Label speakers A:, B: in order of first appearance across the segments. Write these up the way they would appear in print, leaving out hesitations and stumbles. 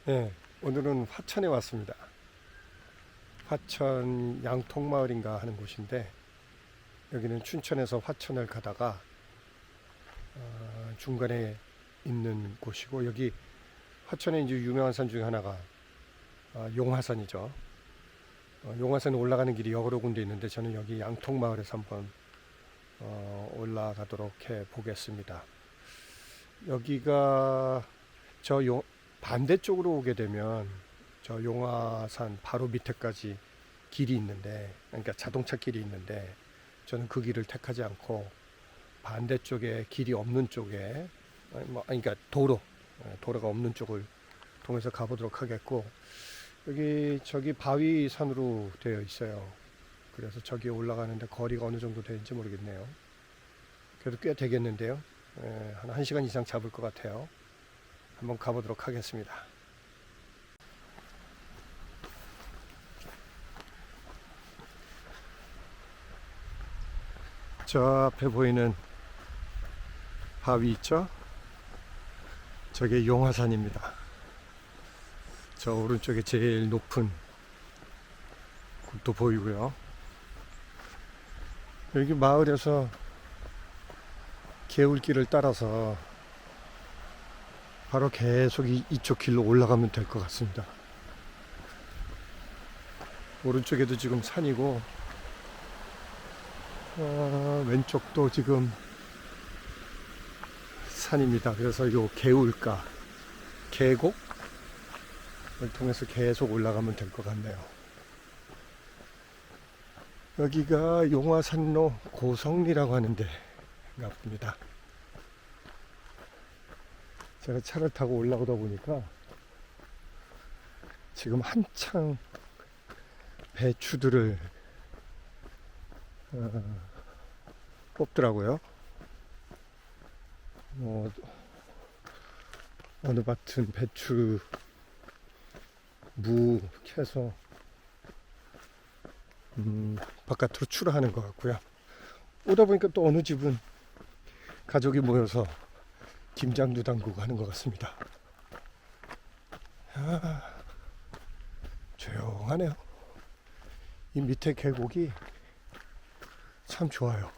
A: 네, 오늘은 화천에 왔습니다. 화천 양통마을인가 하는 곳인데 여기는 춘천에서 화천을 가다가 중간에 있는 곳이고 여기 화천에 이제 유명한 산 중에 하나가 용화산이죠. 용화산에 올라가는 길이 여러 군데 있는데 저는 여기 양통마을에서 한번 올라가도록 해 보겠습니다. 여기가 저 반대쪽으로 오게 되면 저 용화산 바로 밑에까지 길이 있는데, 그러니까 자동차 길이 있는데 저는 그 길을 택하지 않고 반대쪽에 길이 없는 쪽에, 그러니까 도로가 없는 쪽을 통해서 가보도록 하겠고, 여기 저기 바위산으로 되어 있어요. 그래서 저기 올라가는데 거리가 어느 정도 되는지 모르겠네요. 그래도 꽤 되겠는데요. 한 1시간 이상 잡을 것 같아요. 한번 가보도록 하겠습니다. 저 앞에 보이는 바위 있죠? 저게 용화산입니다. 저 오른쪽에 제일 높은 곳도 보이고요. 여기 마을에서 개울길을 따라서 바로 계속 이쪽 길로 올라가면 될 것 같습니다. 오른쪽에도 지금 산이고 왼쪽도 지금 산입니다. 그래서 요 계곡을 통해서 계속 올라가면 될 것 같네요. 여기가 용화산로 고성리라고 하는데 봅니다. 제가 차를 타고 올라오다 보니까 지금 한창 배추들을 뽑더라고요. 어느 밭은 배추 무 캐서 바깥으로 출하하는 것 같고요. 오다 보니까 또 어느 집은 가족이 모여서 김장도 담그고 하는 것 같습니다. 조용하네요. 이 밑에 계곡이 참 좋아요.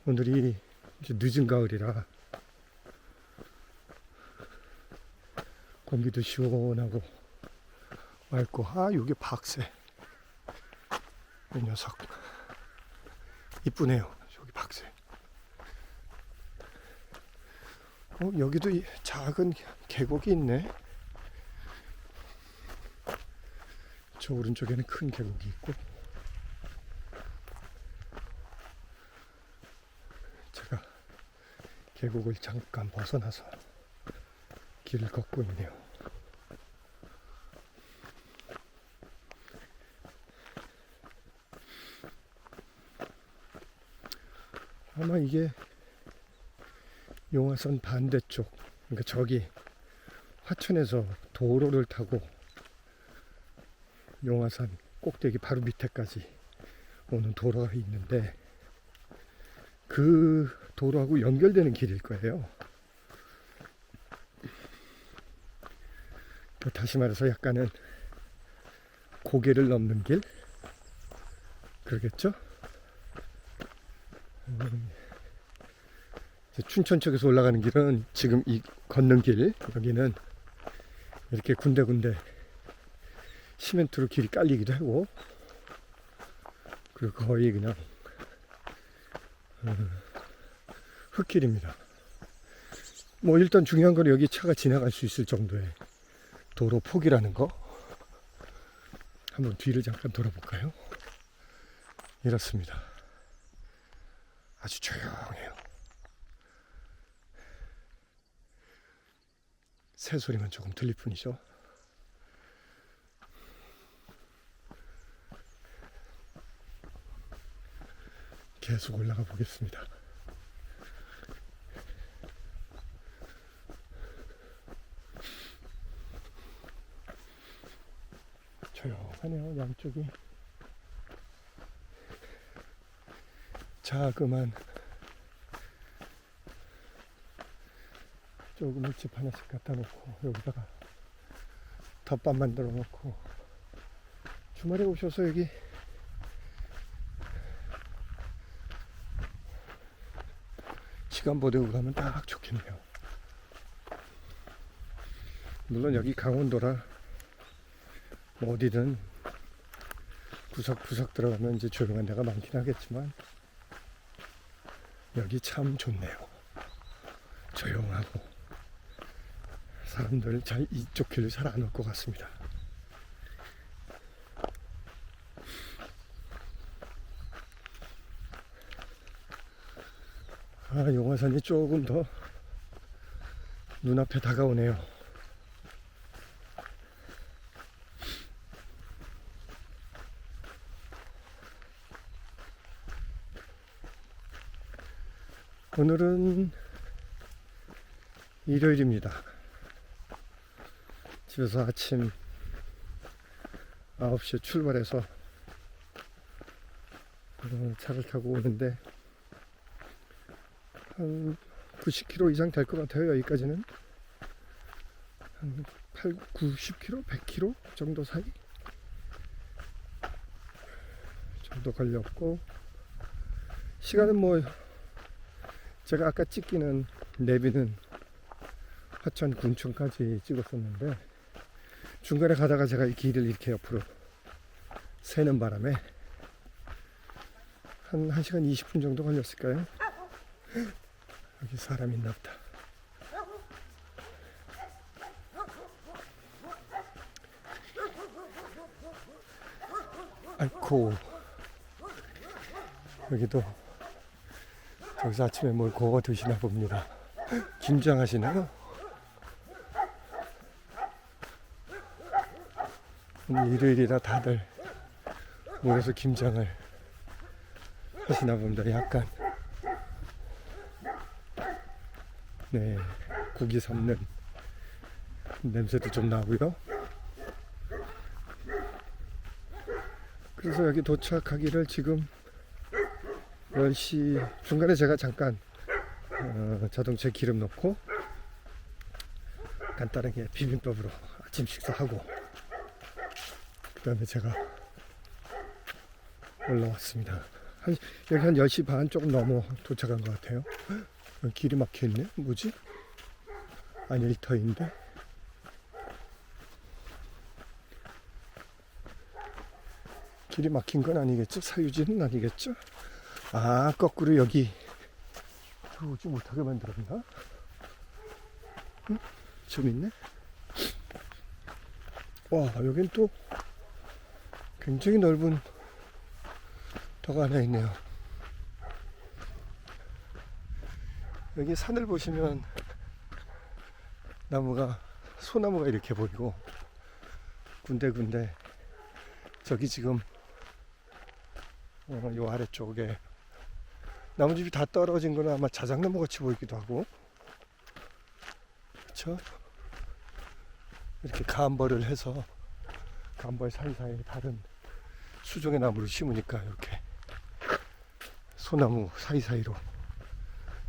A: 오늘이 이제 늦은 가을이라 공기도 시원하고 맑고, 여기 박새. 이 녀석 이쁘네요. 저기 박새. 여기도 작은 계곡이 있네. 저 오른쪽에는 큰 계곡이 있고, 제가 계곡을 잠깐 벗어나서 길을 걷고 있네요. 아마 이게 용화산 반대쪽, 그러니까 저기 화천에서 도로를 타고 용화산 꼭대기 바로 밑에까지 오는 도로가 있는데 그 도로하고 연결되는 길일 거예요. 다시 말해서 약간은 고개를 넘는 길? 그러겠죠? 춘천 쪽에서 올라가는 길은 지금 이 걷는 길, 여기는 이렇게 군데군데 시멘트로 길이 깔리기도 하고, 그리고 거의 그냥 흙길입니다. 일단 중요한 건 여기 차가 지나갈 수 있을 정도의 도로 폭이라는 거. 한번 뒤를 잠깐 돌아볼까요? 이렇습니다. 아주 조용해요. 새 소리만 조금 들릴 뿐이죠. 계속 올라가 보겠습니다. 조용하네요. 양쪽이 자그만 조금 집 하나씩 갖다 놓고 여기다가 덮밥 만들어 놓고 주말에 오셔서 여기 시간 보내고 가면 딱 좋겠네요. 물론 여기 강원도라 뭐 어디든 구석구석 들어가면 이제 조용한 데가 많긴 하겠지만 여기 참 좋네요. 조용하고 사람들 잘 이쪽 길을 잘 안 올 것 같습니다. 용화산이 조금 더 눈앞에 다가오네요. 오늘은 일요일입니다. 집에서 아침 9시에 출발해서 차를 타고 오는데 한 90km 이상 될 것 같아요. 여기까지는 한 90km, 100km 정도 사이 정도 걸렸고, 시간은 뭐 제가 아까 찍기는 내비는 화천 군청까지 찍었었는데 중간에 가다가 제가 이 길을 이렇게 옆으로 새는 바람에 한 1시간 20분 정도 걸렸을까요? 여기 사람 있나 보다. 아이고, 여기도 저기서 아침에 뭘 구워 드시나 봅니다. 김장하시나요? 오늘 일요일이라 다들 모여서 김장을 하시나 봅니다. 약간 네, 고기 삶는 냄새도 좀 나고요. 그래서 여기 도착하기를 지금 10시 중간에 제가 잠깐 자동차에 기름 넣고 간단하게 비빔밥으로 아침 식사하고 그 다음에 제가 올라왔습니다. 여기 한 10시 반 조금 넘어 도착한 것 같아요. 길이 막혀있네? 뭐지? 아니, 일터인데? 길이 막힌 건 아니겠죠? 사유지는 아니겠죠? 아, 거꾸로 여기 들어오지 못하게 만들었나? 응? 좀 있네? 와, 여긴 또 굉장히 넓은 터가 하나 있네요. 여기 산을 보시면 나무가, 소나무가 이렇게 보이고 군데군데 저기 지금 요 아래쪽에 나무집이 다 떨어진 거는 아마 자작나무 같이 보이기도 하고, 그쵸? 이렇게 가암벌을 해서 가암벌 사이사이에 다른 수종의 나무를 심으니까 이렇게 소나무 사이사이로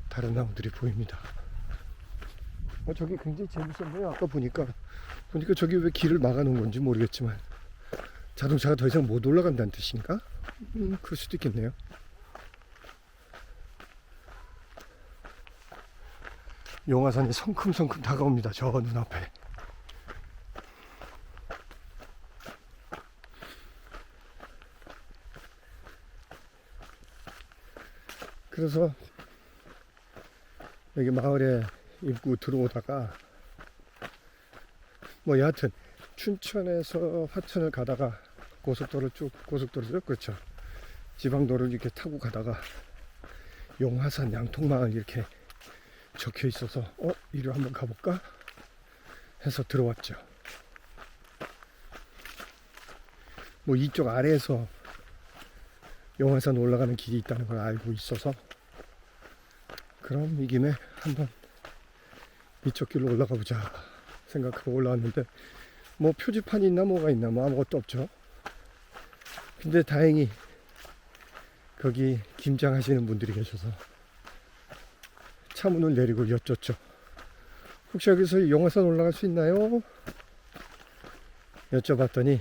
A: 다른 나무들이 보입니다. 저기 굉장히 재밌었네요. 아까 보니까 저기 왜 길을 막아놓은 건지 모르겠지만 자동차가 더 이상 못 올라간다는 뜻인가? 그럴 수도 있겠네요. 용화산이 성큼성큼 다가옵니다. 저 눈앞에. 그래서 여기 마을에 입구 들어오다가 뭐 여하튼 춘천에서 화천을 가다가 고속도로죠? 그렇죠. 지방도로를 이렇게 타고 가다가 용화산 양통마을 이렇게 적혀 있어서 이리로 한번 가볼까 해서 들어왔죠. 뭐 이쪽 아래에서 용화산 올라가는 길이 있다는 걸 알고 있어서 그럼 이 김에 한번 이쪽 길로 올라가 보자 생각하고 올라왔는데 뭐 표지판이 있나 뭐가 있나 뭐 아무것도 없죠. 근데 다행히 거기 김장하시는 분들이 계셔서 차 문을 내리고 여쭸죠. 혹시 여기서 용화산 올라갈 수 있나요? 여쭤봤더니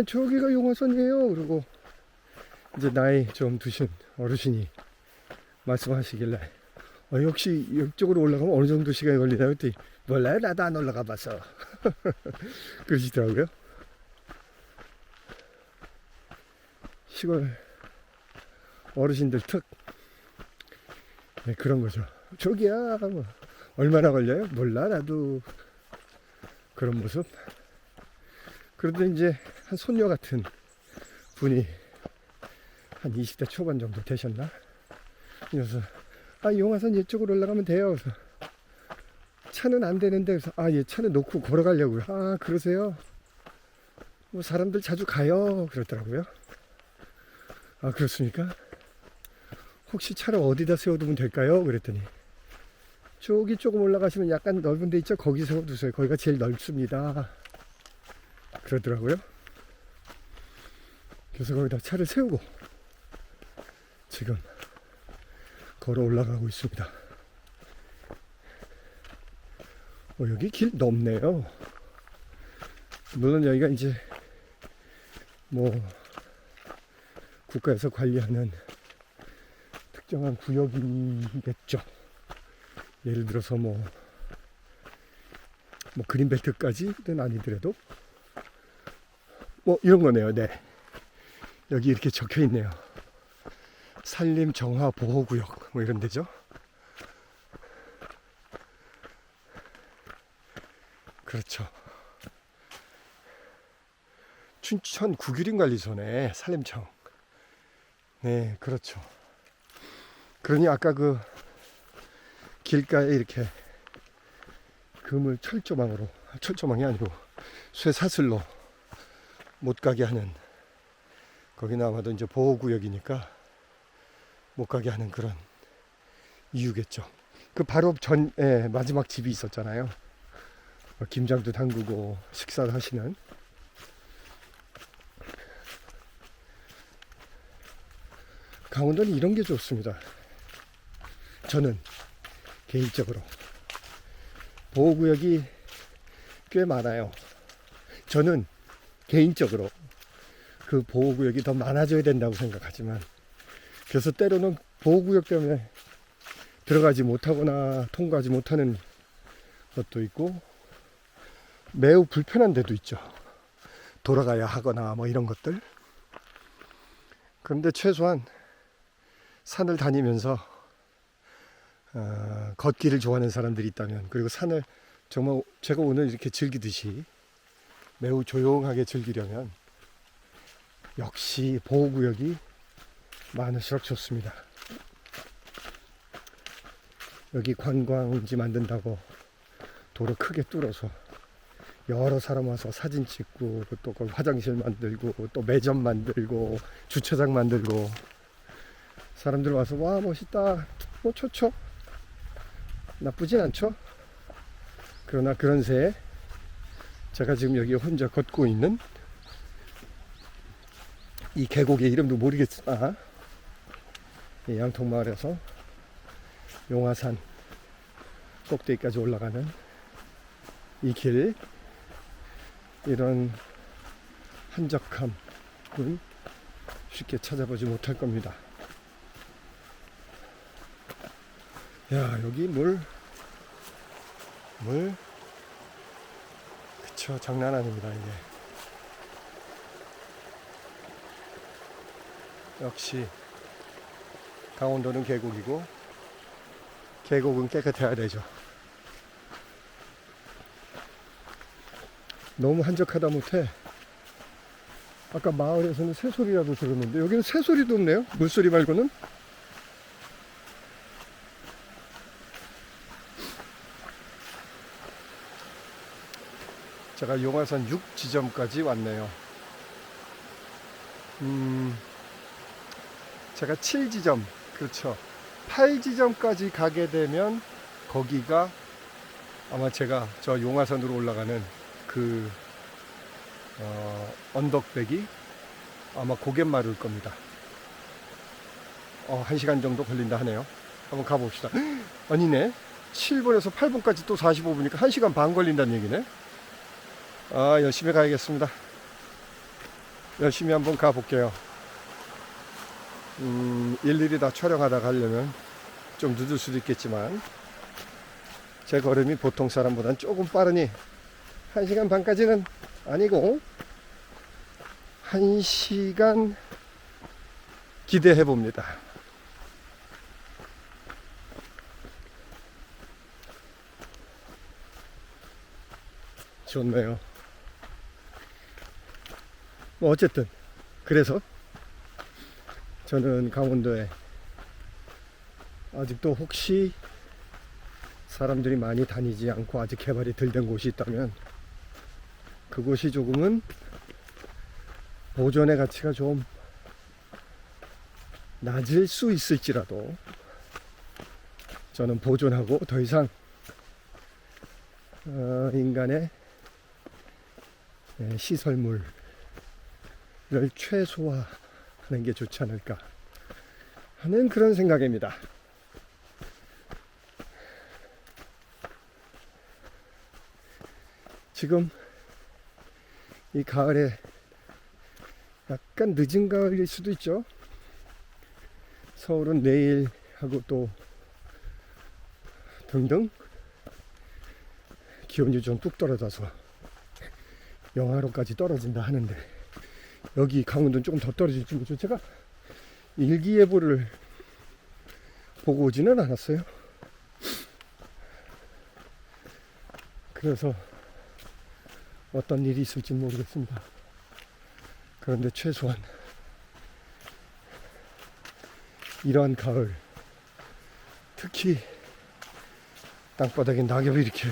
A: 저기가 용화산이에요. 그리고 이제 나이 좀 드신 어르신이 말씀하시길래 역시 이쪽으로 올라가면 어느 정도 시간이 걸리나요? 그랬더니 몰라요, 나도 안 올라가 봐서 그러시더라고요. 시골 어르신들 특 네, 그런 거죠. 저기야 뭐 얼마나 걸려요? 몰라 나도. 그런 모습. 그런데 이제 한 손녀 같은 분이 한 20대 초반 정도 되셨나? 그래서 용화산 이쪽으로 올라가면 돼요. 그래서 차는 안 되는데, 그래서 예, 차는 놓고 걸어가려고요. 그러세요? 뭐 사람들 자주 가요 그러더라고요. 그렇습니까? 혹시 차를 어디다 세워두면 될까요? 그랬더니 저기 조금 올라가시면 약간 넓은 데 있죠? 거기 세워두세요. 거기가 제일 넓습니다 그러더라고요. 그래서 거기다 차를 세우고 지금 걸어 올라가고 있습니다. 여기 길 넓네요. 물론 여기가 이제 뭐 국가에서 관리하는 특정한 구역이겠죠. 예를 들어서 뭐 그린벨트까지는 아니더라도 뭐 이런 거네요. 네, 여기 이렇게 적혀 있네요. 산림정화보호구역 뭐 이런 데죠. 그렇죠. 춘천 구규림관리소네, 산림청. 네, 그렇죠. 그러니 아까 그 길가에 이렇게 그물 철조망이 아니고 쇠사슬로 못 가게 하는, 거기는 아마도 이제 보호구역이니까 못 가게 하는 그런 이유겠죠. 그 바로 전에 마지막 집이 있었잖아요. 김장도 담그고 식사를 하시는. 강원도는 이런 게 좋습니다. 저는 개인적으로 보호구역이 꽤 많아요. 저는 개인적으로 그 보호구역이 더 많아져야 된다고 생각하지만, 그래서 때로는 보호구역 때문에 들어가지 못하거나 통과하지 못하는 것도 있고 매우 불편한 데도 있죠. 돌아가야 하거나 뭐 이런 것들. 그런데 최소한 산을 다니면서 걷기를 좋아하는 사람들이 있다면, 그리고 산을 정말 제가 오늘 이렇게 즐기듯이 매우 조용하게 즐기려면 역시 보호구역이 많을수록 좋습니다. 여기 관광지 만든다고 도로 크게 뚫어서 여러 사람 와서 사진 찍고 또 화장실 만들고 또 매점 만들고 주차장 만들고, 사람들 와서 와 멋있다 뭐 좋죠. 나쁘진 않죠. 그러나 그런 새에 제가 지금 여기 혼자 걷고 있는 이 계곡의 이름도 모르겠으나 이 양통마을에서 용화산 꼭대기까지 올라가는 이 길, 이런 한적함은 쉽게 찾아보지 못할 겁니다. 야, 여기 물 그쵸, 장난 아닙니다. 이게 역시 강원도는 계곡이고 계곡은 깨끗해야 되죠. 너무 한적하다 못해 아까 마을에서는 새소리라도 들었는데 여기는 새소리도 없네요. 물소리 말고는. 제가 용화산 6지점까지 왔네요. 제가 7지점, 그렇죠, 8지점까지 가게 되면 거기가 아마 제가 저 용화산으로 올라가는 그 언덕배기 아마 고갯마루일 겁니다. 1시간 정도 걸린다 하네요. 한번 가봅시다. 아니네, 7분에서 8분까지 또 45분이니까 1시간 반 걸린다는 얘기네. 아, 열심히 가야겠습니다. 열심히 한번 가볼게요. 일일이 다 촬영하다 가려면 좀 늦을 수도 있겠지만 제 걸음이 보통 사람보다는 조금 빠르니 1시간 반까지는 아니고 1시간 기대해 봅니다. 좋네요. 뭐 어쨌든 그래서 저는 강원도에 아직도 혹시 사람들이 많이 다니지 않고 아직 개발이 덜 된 곳이 있다면 그곳이 조금은 보존의 가치가 좀 낮을 수 있을지라도 저는 보존하고 더 이상 인간의 시설물을 최소화하는 게 좋지 않을까 하는 그런 생각입니다. 지금 이 가을에 약간 늦은 가을일 수도 있죠. 서울은 내일하고 또 등등 기온이 좀 뚝 떨어져서 영하로까지 떨어진다 하는데 여기 강원도는 조금 더 떨어질지 모르죠. 제가 일기예보를 보고 오지는 않았어요. 그래서 어떤 일이 있을지 모르겠습니다. 그런데 최소한 이러한 가을, 특히 땅바닥에 낙엽이 이렇게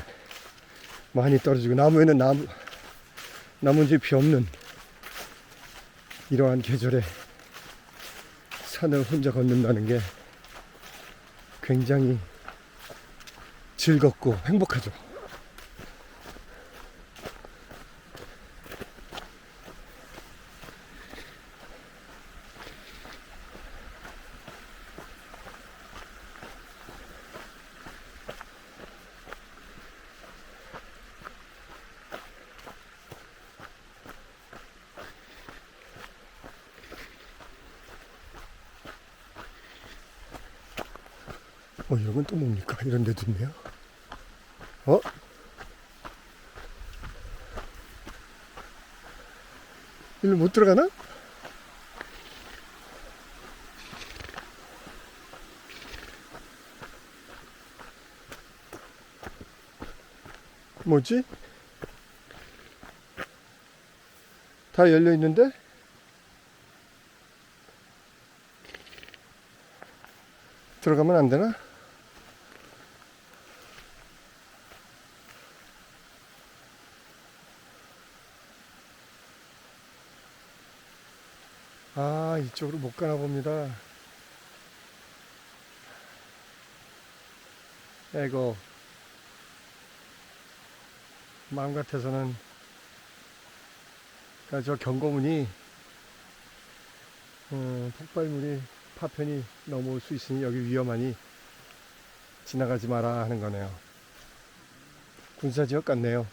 A: 많이 떨어지고 나무에는 나뭇잎이 없는 이러한 계절에 산을 혼자 걷는다는 게 굉장히 즐겁고 행복하죠. 이런 건 또 뭡니까? 이런 데도 있네요. 일로 못 들어가나? 뭐지? 다 열려 있는데? 들어가면 안 되나? 아, 이쪽으로 못 가나 봅니다. 에고, 마음 같아서는 저 경고문이 폭발물이 파편이 넘어올 수 있으니 여기 위험하니 지나가지 마라 하는 거네요. 군사지역 같네요.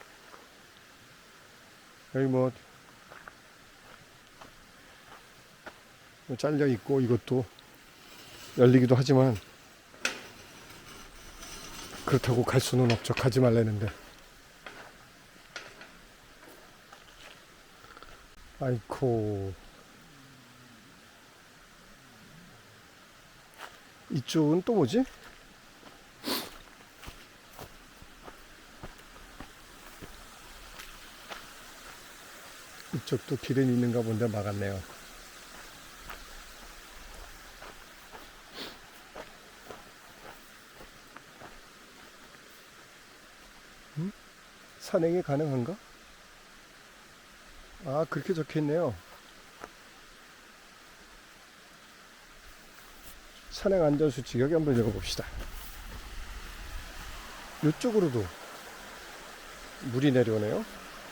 A: 여기 뭐 잘려 있고 이것도 열리기도 하지만 그렇다고 갈 수는 없죠. 가지 말라는데. 아이코, 이쪽은 또 뭐지? 이쪽도 길은 있는가 본데 막았네요. 산행이 가능한가? 아, 그렇게 적혀있네요. 산행 안전수칙 여기 한번 읽어봅시다. 이쪽으로도 물이 내려오네요.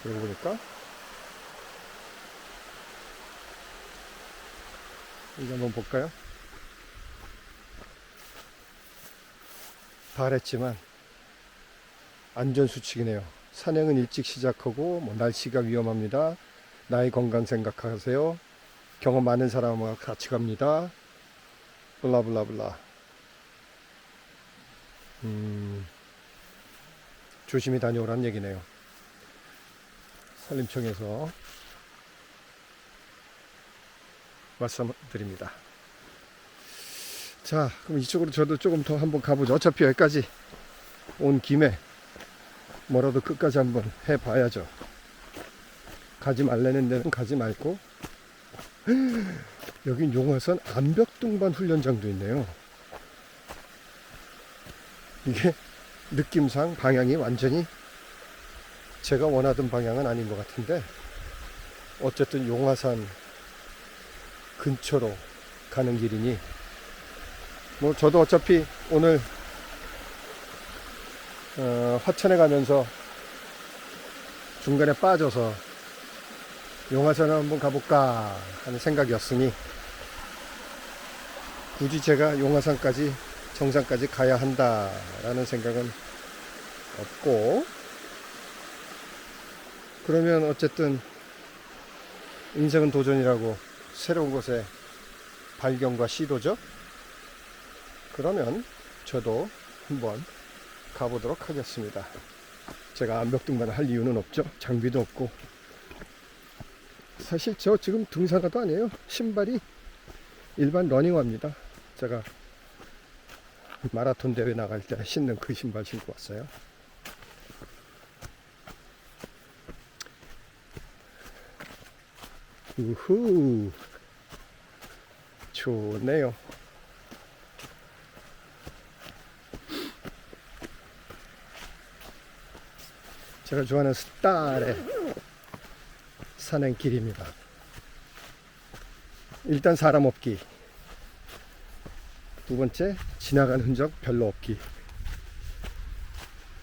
A: 여기 보니까 이거 한번 볼까요? 바랬지만 안전수칙이네요. 산행은 일찍 시작하고 뭐 날씨가 위험합니다. 나의 건강 생각하세요. 경험 많은 사람과 같이 갑니다. 블라블라블라. 조심히 다녀오라는 얘기네요. 산림청에서 말씀드립니다. 자, 그럼 이쪽으로 저도 조금 더 한번 가보죠. 어차피 여기까지 온 김에 뭐라도 끝까지 한번 해봐야죠. 가지 말라는 데는 가지 말고. 여긴 용화산 암벽등반 훈련장도 있네요. 이게 느낌상 방향이 완전히 제가 원하던 방향은 아닌 것 같은데, 어쨌든 용화산 근처로 가는 길이니 뭐 저도 어차피 오늘 화천에 가면서 중간에 빠져서 용화산을 한번 가볼까 하는 생각이었으니 굳이 제가 용화산까지 정상까지 가야 한다라는 생각은 없고, 그러면 어쨌든 인생은 도전이라고 새로운 곳에 발견과 시도죠. 그러면 저도 한번 가보도록 하겠습니다. 제가 암벽등반을 할 이유는 없죠. 장비도 없고. 사실 저 지금 등산화도 아니에요. 신발이 일반 러닝화입니다. 제가 마라톤 대회 나갈 때 신는 그 신발 신고 왔어요. 우후, 좋네요. 제가 좋아하는 스타일의 산행길입니다. 일단 사람 없기, 두 번째 지나간 흔적 별로 없기,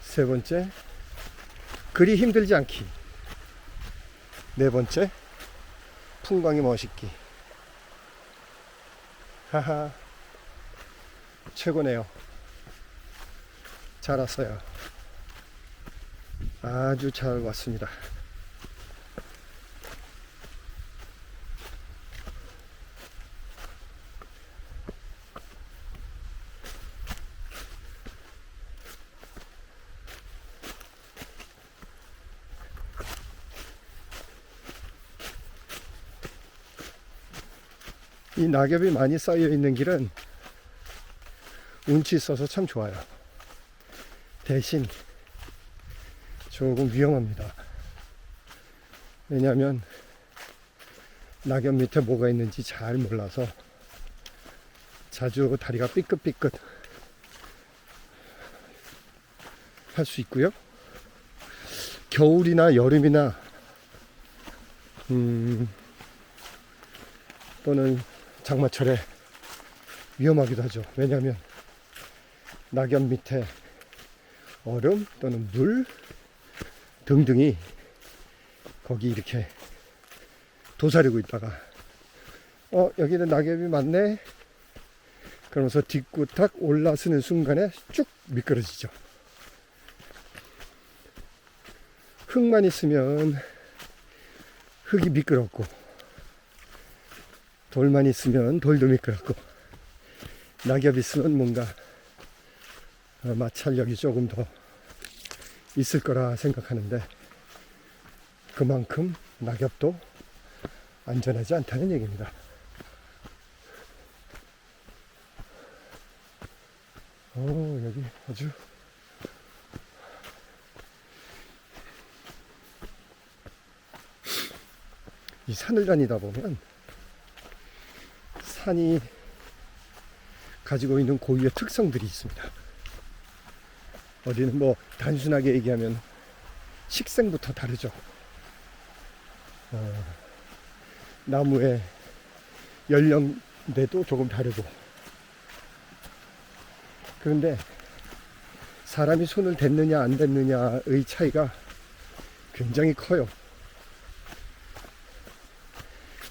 A: 세 번째 그리 힘들지 않기, 네 번째 풍광이 멋있기. 하하, 최고네요. 잘 왔어요. 아주 잘 왔습니다. 이 낙엽이 많이 쌓여 있는 길은 운치 있어서 참 좋아요. 대신 조금 위험합니다. 왜냐하면 낙엽 밑에 뭐가 있는지 잘 몰라서 자주 다리가 삐끗삐끗 할 수 있고요. 겨울이나 여름이나 또는 장마철에 위험하기도 하죠. 왜냐하면 낙엽 밑에 얼음 또는 물 등등이 거기 이렇게 도사리고 있다가 여기는 낙엽이 많네 그러면서 뒷구탁 올라서는 순간에 쭉 미끄러지죠. 흙만 있으면 흙이 미끄럽고, 돌만 있으면 돌도 미끄럽고, 낙엽 있으면 뭔가 마찰력이 조금 더 있을 거라 생각하는데, 그만큼 낙엽도 안전하지 않다는 얘기입니다. 여기 아주 이 산을 다니다 보면 산이 가지고 있는 고유의 특성들이 있습니다. 어디는 뭐 단순하게 얘기하면 식생부터 다르죠. 나무의 연령대도 조금 다르고, 그런데 사람이 손을 댔느냐 안 댔느냐의 차이가 굉장히 커요.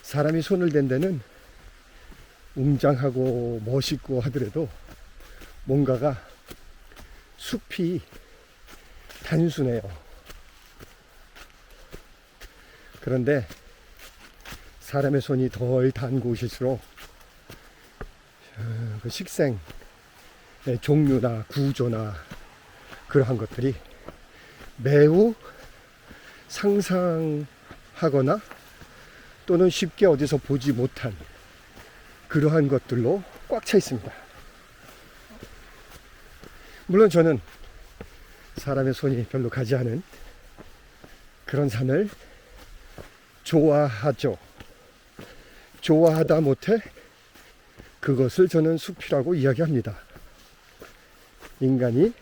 A: 사람이 손을 댄 데는 웅장하고 멋있고 하더라도 뭔가가 숲이 단순해요. 그런데 사람의 손이 덜 닿은 곳일수록 그 식생의 종류나 구조나 그러한 것들이 매우 상상하거나 또는 쉽게 어디서 보지 못한 그러한 것들로 꽉 차 있습니다. 물론 저는 사람의 손이 별로 가지 않은 그런 산을 좋아하죠. 좋아하다 못해 그것을 저는 숲이라고 이야기합니다. 인간이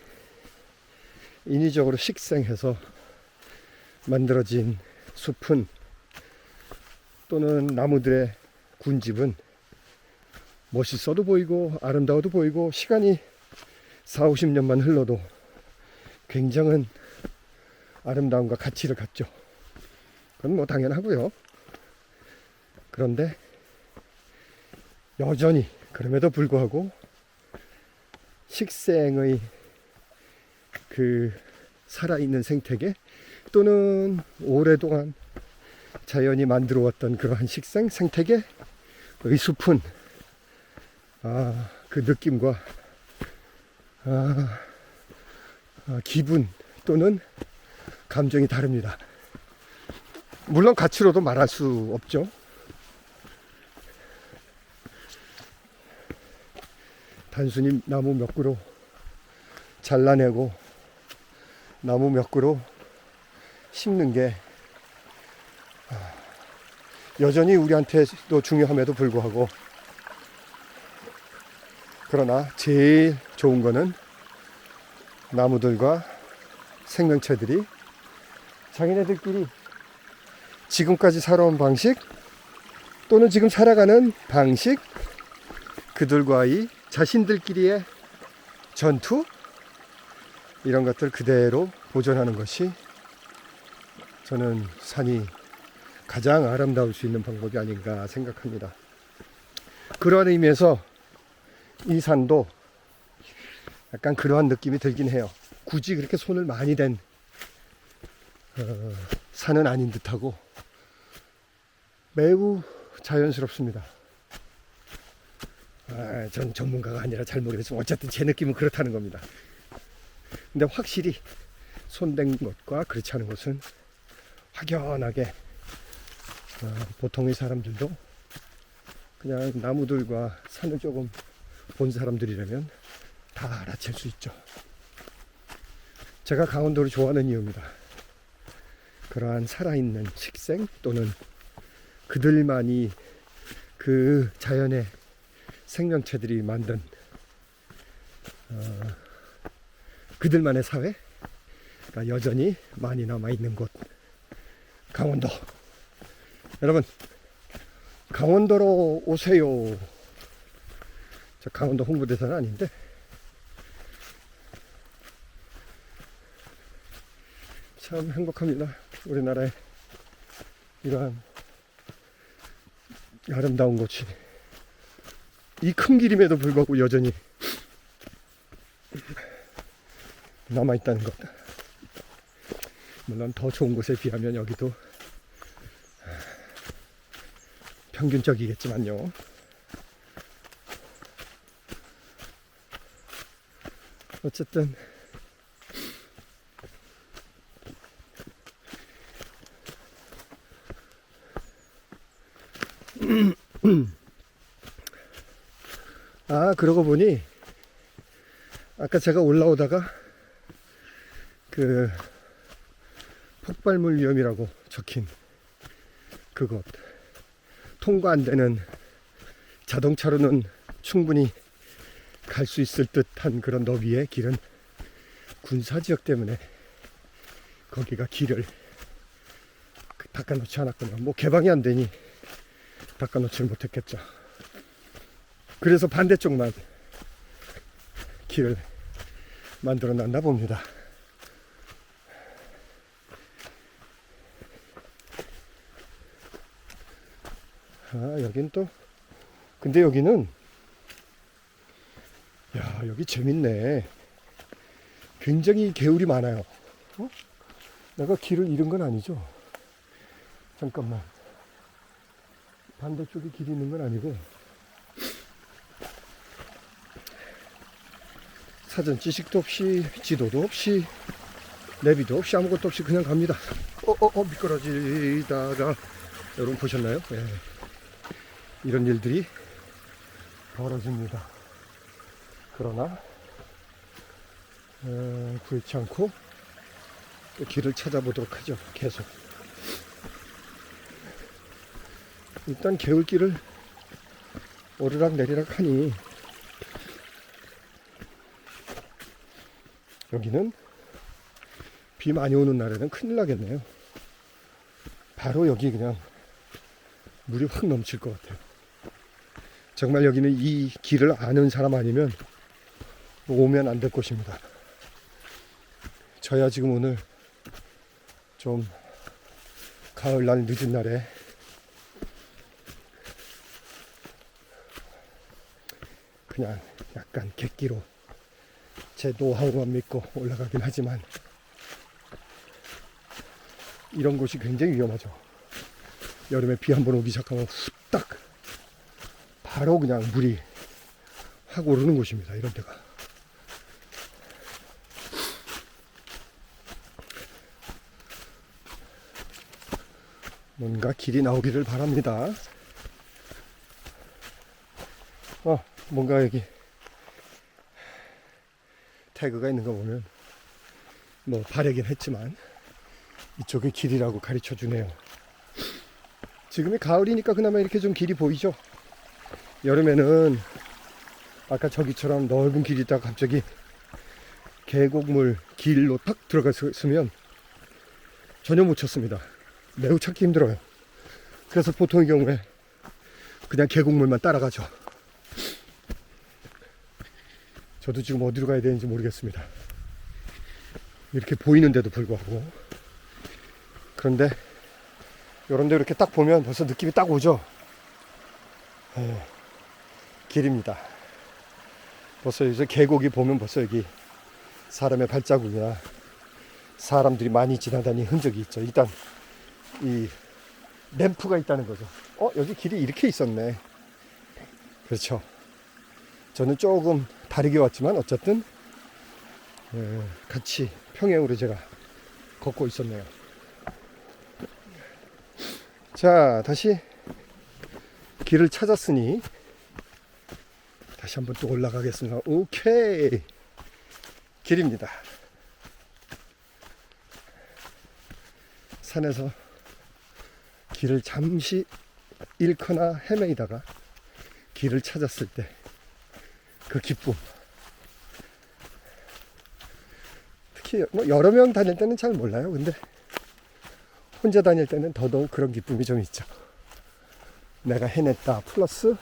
A: 인위적으로 식생해서 만들어진 숲은 또는 나무들의 군집은 멋있어도 보이고 아름다워도 보이고 시간이 40-50년만 흘러도 굉장한 아름다움과 가치를 갖죠. 그건 뭐 당연하고요. 그런데 여전히 그럼에도 불구하고 식생의 그 살아있는 생태계 또는 오랫동안 자연이 만들어 왔던 그러한 식생 생태계의 숲은 그 느낌과 기분 또는 감정이 다릅니다. 물론 가치로도 말할 수 없죠. 단순히 나무 몇 그루 잘라내고 나무 몇 그루 심는 게 여전히 우리한테도 중요함에도 불구하고, 그러나 제일 좋은 거는 나무들과 생명체들이 자기네들끼리 지금까지 살아온 방식 또는 지금 살아가는 방식, 그들과의 자신들끼리의 전투, 이런 것들 그대로 보존하는 것이 저는 산이 가장 아름다울 수 있는 방법이 아닌가 생각합니다. 그러한 의미에서 이 산도 약간 그러한 느낌이 들긴 해요. 굳이 그렇게 손을 많이 댄 산은 아닌 듯하고 매우 자연스럽습니다. 전 전문가가 아니라 잘 모르겠지만 어쨌든 제 느낌은 그렇다는 겁니다. 근데 확실히 손댄 것과 그렇지 않은 것은 확연하게 보통의 사람들도 그냥 나무들과 산을 조금 본 사람들이라면 다 알아챌 수 있죠. 제가 강원도를 좋아하는 이유입니다. 그러한 살아있는 식생 또는 그들만이 그 자연의 생명체들이 만든 그들만의 사회가 여전히 많이 남아있는 곳, 강원도. 여러분, 강원도로 오세요. 저 강원도 홍보대사는 아닌데 참 행복합니다. 우리나라에 이러한 아름다운 곳이 이 큰 길임에도 불구하고 여전히 남아있다는 것. 물론 더 좋은 곳에 비하면 여기도 평균적이겠지만요. 어쨌든 그러고 보니 아까 제가 올라오다가 그 폭발물 위험이라고 적힌 그곳, 통과 안 되는, 자동차로는 충분히 갈 수 있을 듯한 그런 너비의 길은 군사지역 때문에 거기가 길을 닦아놓지 않았구나. 뭐 개방이 안 되니 닦아놓지를 못했겠죠. 그래서 반대쪽만 길을 만들어 놨나 봅니다. 여긴 또, 근데 여기는, 여기 재밌네. 굉장히 개울이 많아요. 어? 내가 길을 잃은 건 아니죠? 잠깐만. 반대쪽에 길이 있는 건 아니고 사전 지식도 없이 지도도 없이 내비도 없이 아무것도 없이 그냥 갑니다. 미끄러지다가 여러분 보셨나요? 예. 이런 일들이 벌어집니다. 그러나 구애치 않고 또 길을 찾아보도록 하죠. 계속. 일단 개울길을 오르락 내리락 하니 여기는 비 많이 오는 날에는 큰일 나겠네요. 바로 여기 그냥 물이 확 넘칠 것 같아요. 정말 여기는 이 길을 아는 사람 아니면 오면 안 될 곳입니다. 저야 지금 오늘 좀 가을날 늦은 날에 그냥 약간 객기로 제 노하우만 믿고 올라가긴 하지만 이런 곳이 굉장히 위험하죠. 여름에 비 한번 오기 시작하면 후딱 바로 그냥 물이 확 오르는 곳입니다. 이런 데가. 뭔가 길이 나오기를 바랍니다. 뭔가 여기 태그가 있는 거 보면 뭐 바래긴 했지만 이쪽이 길이라고 가르쳐 주네요. 지금이 가을이니까 그나마 이렇게 좀 길이 보이죠. 여름에는 아까 저기처럼 넓은 길이 있다가 갑자기 계곡물 길로 탁 들어갔으면 전혀 못 찾습니다. 매우 찾기 힘들어요. 그래서 보통의 경우에 그냥 계곡물만 따라가죠. 저도 지금 어디로 가야 되는지 모르겠습니다. 이렇게 보이는데도 불구하고. 그런데 요런데 이렇게 딱 보면 벌써 느낌이 딱 오죠. 길입니다. 벌써 이제 계곡이 보면 벌써 여기 사람의 발자국이나 사람들이 많이 지나다닌 흔적이 있죠. 일단 이 램프가 있다는 거죠. 여기 길이 이렇게 있었네. 그렇죠. 저는 조금 다르게 왔지만 어쨌든 같이 평행으로 제가 걷고 있었네요. 자, 다시 길을 찾았으니 다시 한번 또 올라가겠습니다. 오케이, 길입니다. 산에서 길을 잠시 잃거나 헤매이다가 길을 찾았을 때 그 기쁨. 특히 뭐 여러 명 다닐 때는 잘 몰라요. 근데 혼자 다닐 때는 더더욱 그런 기쁨이 좀 있죠. 내가 해냈다 플러스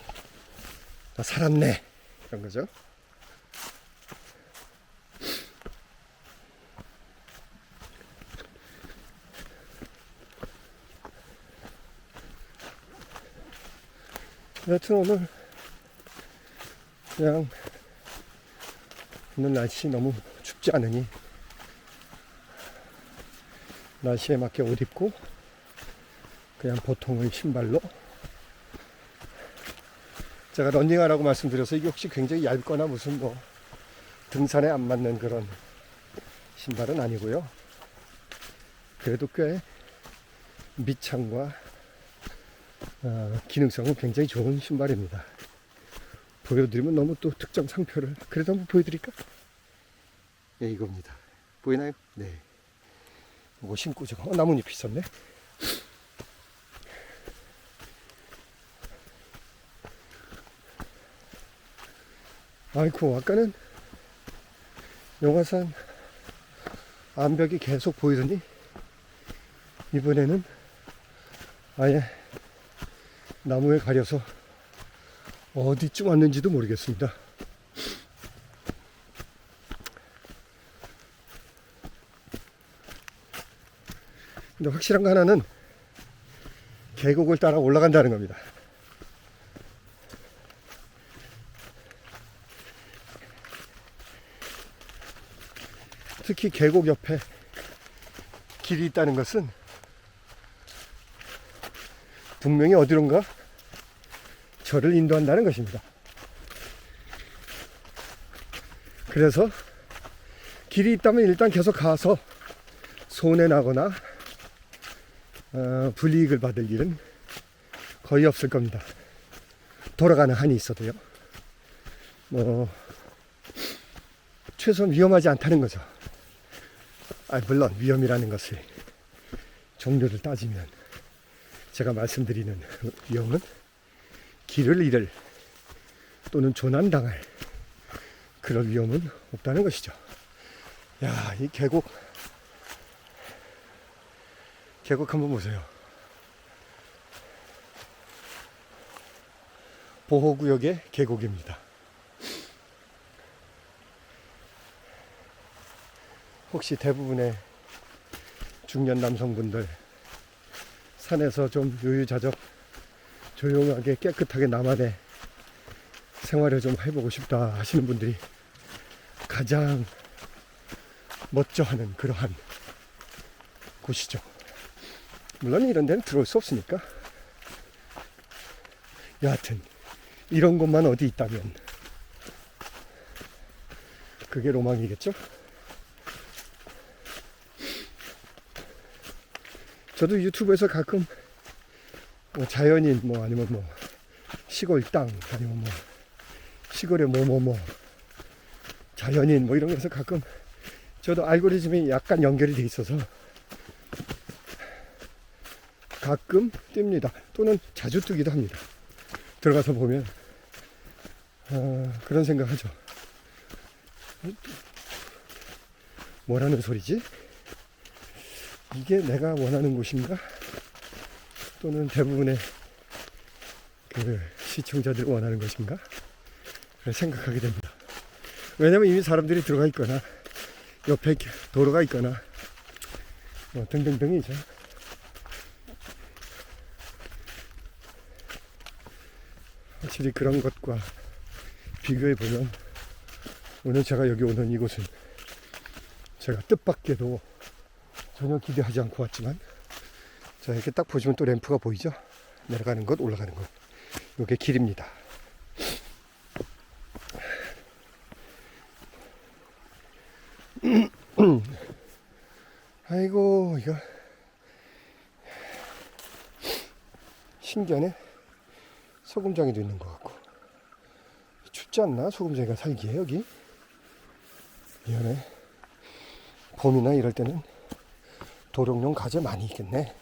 A: 나 살았네, 이런 거죠. 여튼 오늘 그냥 오늘 날씨 너무 춥지 않으니 날씨에 맞게 옷 입고 그냥 보통의 신발로, 제가 러닝하라고 말씀드려서 이게 혹시 굉장히 얇거나 무슨 뭐 등산에 안 맞는 그런 신발은 아니고요. 그래도 꽤 밑창과 기능성은 굉장히 좋은 신발입니다. 보여드리면 너무 또 특정 상표를, 그래도 한번 보여드릴까? 네, 이겁니다. 보이나요? 네. 이거 신고 지금 나뭇잎이 있었네. 아이고, 아까는 용화산 암벽이 계속 보이더니 이번에는 아예 나무에 가려서 어디쯤 왔는지도 모르겠습니다. 근데 확실한 거 하나는 계곡을 따라 올라간다는 겁니다. 특히 계곡 옆에 길이 있다는 것은 분명히 어디론가 저를 인도한다는 것입니다. 그래서 길이 있다면 일단 계속 가서 손해나거나 불이익을 받을 일은 거의 없을 겁니다. 돌아가는 한이 있어도요. 최소한 위험하지 않다는 거죠. 물론 위험이라는 것을 종류를 따지면 제가 말씀드리는 위험은 길을 잃을 또는 조난당할 그런 위험은 없다는 것이죠. 야, 이 계곡 한번 보세요. 보호구역의 계곡입니다. 혹시 대부분의 중년 남성분들 산에서 좀 유유자적 조용하게 깨끗하게 나만의 생활을 좀 해보고 싶다 하시는 분들이 가장 멋져하는 그러한 곳이죠. 물론 이런 데는 들어올 수 없으니까. 여하튼 이런 곳만 어디 있다면 그게 로망이겠죠. 저도 유튜브에서 가끔 자연인 아니면 시골 땅 아니면 시골의 자연인 이런 거에서 가끔 저도 알고리즘이 약간 연결이 돼 있어서 가끔 뜹니다. 또는 자주 뜨기도 합니다. 들어가서 보면 그런 생각하죠. 뭐라는 소리지? 이게 내가 원하는 곳인가? 또는 대부분의 그 시청자들이 원하는 것인가? 생각하게 됩니다. 왜냐면 이미 사람들이 들어가 있거나 옆에 도로가 있거나 등등등이죠. 확실히 그런 것과 비교해 보면 오늘 제가 여기 오는 이곳은 제가 뜻밖에도 전혀 기대하지 않고 왔지만, 자, 이렇게 딱 보시면 또 램프가 보이죠? 내려가는 것, 올라가는 것. 이게 길입니다. 아이고, 이거 신기하네. 소금장이도 있는 것 같고. 춥지 않나? 소금장이가 살기에 여기? 미안해. 봄이나 이럴 때는 도롱뇽 가재 많이 있겠네.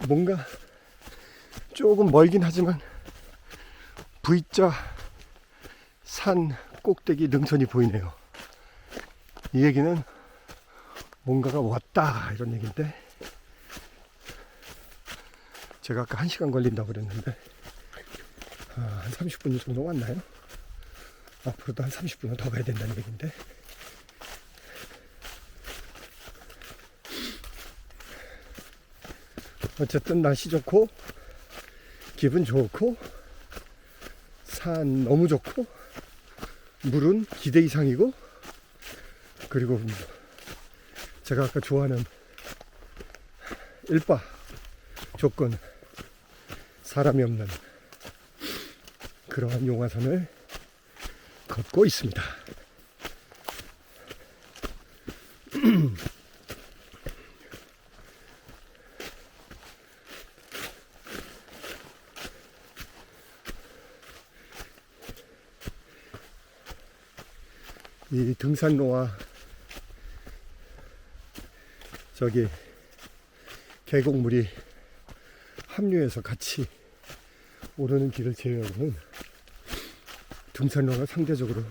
A: 뭔가 조금 멀긴 하지만 V자 산 꼭대기 능선이 보이네요. 이 얘기는 뭔가가 왔다 이런 얘기인데, 제가 아까 1시간 걸린다고 그랬는데 한 30분 정도 왔나요? 앞으로도 한 30분은 더 가야 된다는 얘기인데, 어쨌든 날씨 좋고 기분 좋고 산 너무 좋고 물은 기대 이상이고, 그리고 제가 아까 좋아하는 일바 조건, 사람이 없는 그러한 용화산을 걷고 있습니다. 이 등산로와 저기 계곡물이 합류해서 같이 오르는 길을 제외하고는 등산로가 상대적으로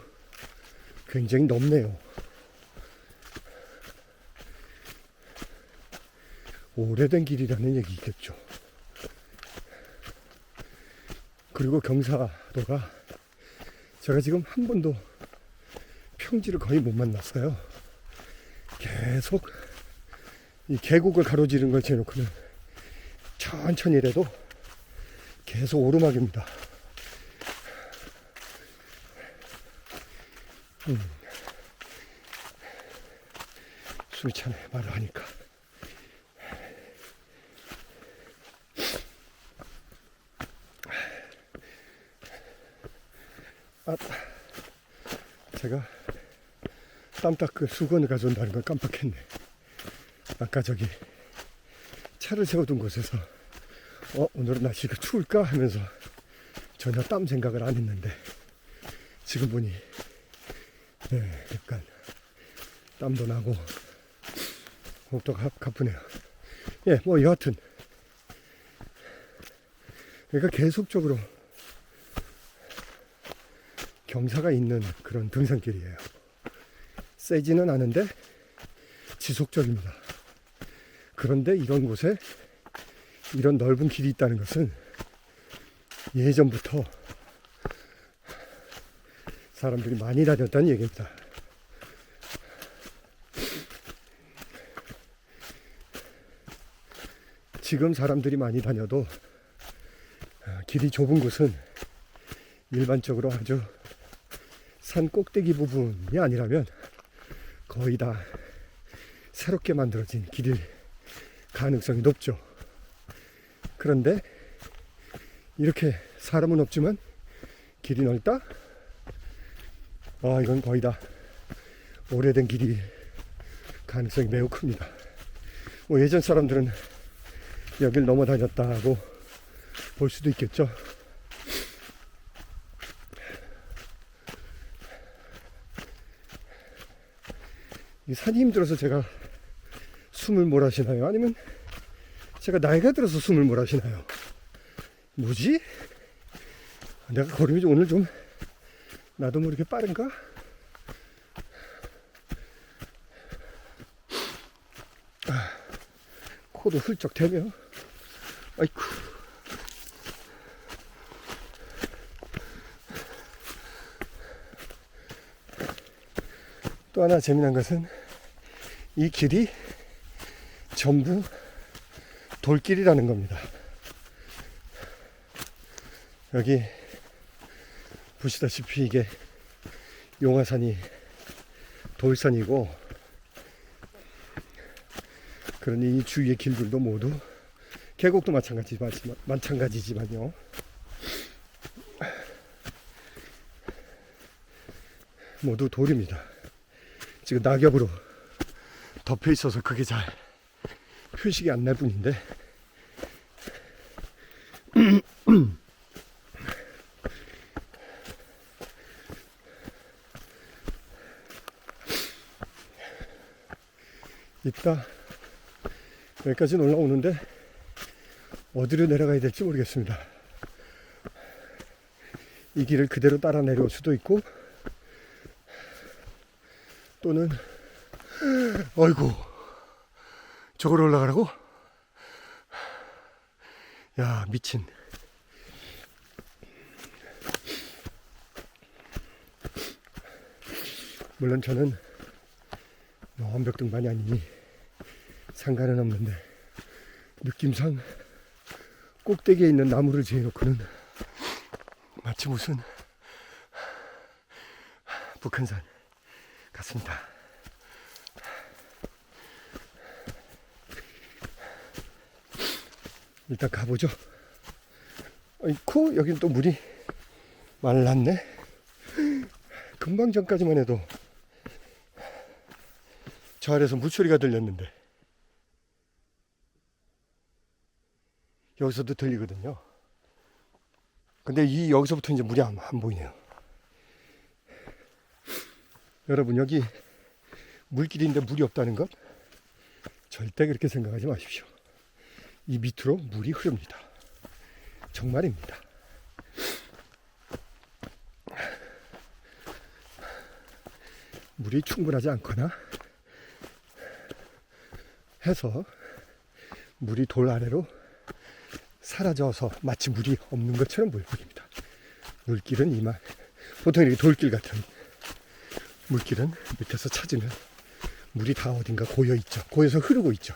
A: 굉장히 넓네요. 오래된 길이라는 얘기겠죠. 그리고 경사도가 제가 지금 한 번도 평지를 거의 못 만났어요. 계속 이 계곡을 가로지르는 걸 재놓고는 천천히라도 계속 오르막입니다. 숨이 차네, 말을 하니까. 제가 땀 닦을 수건을 가져온다는 걸 깜빡했네. 아까 저기 차를 세워둔 곳에서 오늘은 날씨가 추울까 하면서 전혀 땀 생각을 안 했는데 지금 보니 약간 땀도 나고 목도 가쁘네요. 뭐 여하튼 그러니까 계속적으로 경사가 있는 그런 등산길이에요. 세지는 않은데 지속적입니다. 그런데 이런 곳에 이런 넓은 길이 있다는 것은 예전부터 사람들이 많이 다녔다는 얘기입니다. 지금 사람들이 많이 다녀도 길이 좁은 곳은 일반적으로 아주 산 꼭대기 부분이 아니라면 거의 다 새롭게 만들어진 길일 가능성이 높죠. 그런데 이렇게 사람은 없지만 길이 넓다? 이건 거의 다 오래된 길일 가능성이 매우 큽니다. 예전 사람들은 여길 넘어 다녔다고 볼 수도 있겠죠. 이 산이 힘들어서 제가 숨을 몰아쉬나요? 아니면 제가 나이가 들어서 숨을 몰아쉬나요? 뭐지? 내가 걸음이 오늘 좀 나도 모르게 빠른가? 코도 훌쩍 대며 아이쿠. 또 하나 재미난 것은 이 길이 전부 돌길이라는 겁니다. 여기 보시다시피 이게 용화산이 돌산이고, 그러니 이 주위의 길들도 모두 계곡도 마찬가지지만요. 모두 돌입니다. 지금 낙엽으로 덮여 있어서 그게 잘 표식이 안 날 뿐인데, 이따 여기까지는 올라오는데 어디로 내려가야 될지 모르겠습니다. 이 길을 그대로 따라 내려올 수도 있고, 또는 어이구, 저걸 올라가라고? 야, 미친. 물론 저는 완벽 등반이 아니니 상관은 없는데, 느낌상 꼭대기에 있는 나무를 지어놓고는 마치 무슨 북한산 같습니다. 일단 가보죠. 아이쿠, 여긴 또 물이 말랐네. 금방 전까지만 해도 저 아래에서 물소리가 들렸는데 여기서도 들리거든요. 근데 여기서부터 이제 물이 안 보이네요. 여러분, 여기 물길인데 물이 없다는 것 절대 그렇게 생각하지 마십시오. 이 밑으로 물이 흐릅니다. 정말입니다. 물이 충분하지 않거나 해서 물이 돌 아래로 사라져서 마치 물이 없는 것처럼 보입니다. 물길은 이만, 보통 이렇게 돌길 같은 물길은 밑에서 찾으면 물이 다 어딘가 고여 있죠. 고여서 흐르고 있죠.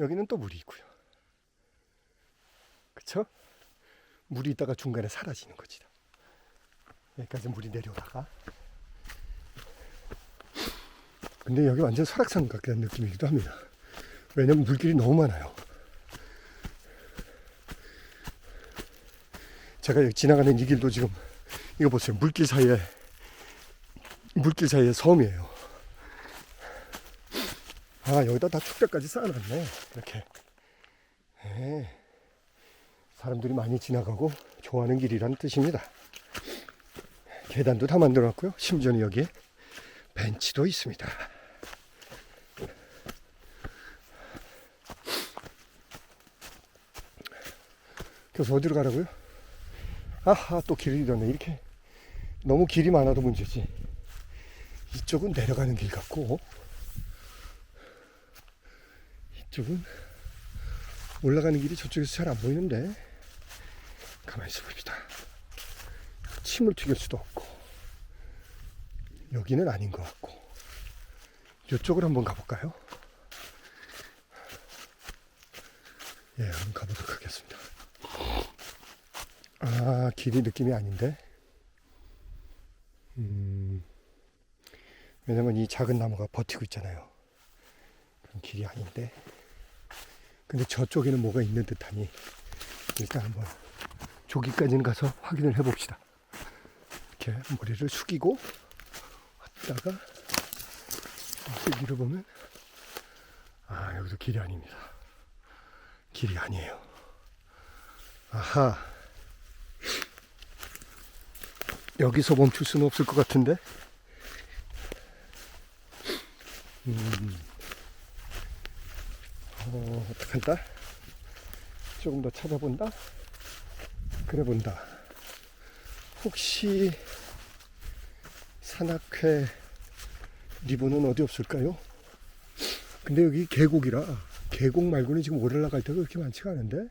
A: 여기는 또 물이 있고요. 그쵸? 물이 있다가 중간에 사라지는 거지. 여기까지 물이 내려오다가. 근데 여기 완전 설악산 같은 느낌이기도 합니다. 왜냐면 물길이 너무 많아요. 제가 여기 지나가는 이 길도 지금 이거 보세요. 물길 사이에 섬이에요. 아, 여기다 다 축대까지 쌓아놨네. 이렇게. 네. 사람들이 많이 지나가고 좋아하는 길이라는 뜻입니다. 계단도 다 만들어놨고요. 심지어는 여기에 벤치도 있습니다. 그래서 어디로 가라고요? 아하, 또 길을 잃었네. 이렇게 너무 길이 많아도 문제지. 이쪽은 내려가는 길 같고 이쪽은 올라가는 길이 저쪽에서 잘 안 보이는데, 가만히 있어 봅시다. 침을 튀길 수도 없고 여기는 아닌 것 같고, 이쪽으로 한번 가볼까요? 예, 한번 가보도록 하겠습니다. 아, 길이 느낌이 아닌데. 왜냐면 이 작은 나무가 버티고 있잖아요. 그럼 길이 아닌데. 근데 저쪽에는 뭐가 있는 듯하니 일단 한번 저기까지는 가서 확인을 해봅시다. 이렇게 머리를 숙이고 왔다가 여기를 보면, 아, 여기도 길이 아닙니다. 길이 아니에요. 아하, 여기서 멈출 수는 없을 것 같은데. 어떡한다? 조금 더 찾아본다? 그래 본다. 혹시 산악회 리본은 어디 없을까요? 근데 여기 계곡이라 계곡 말고는 지금 올라갈 데가 그렇게 많지가 않은데.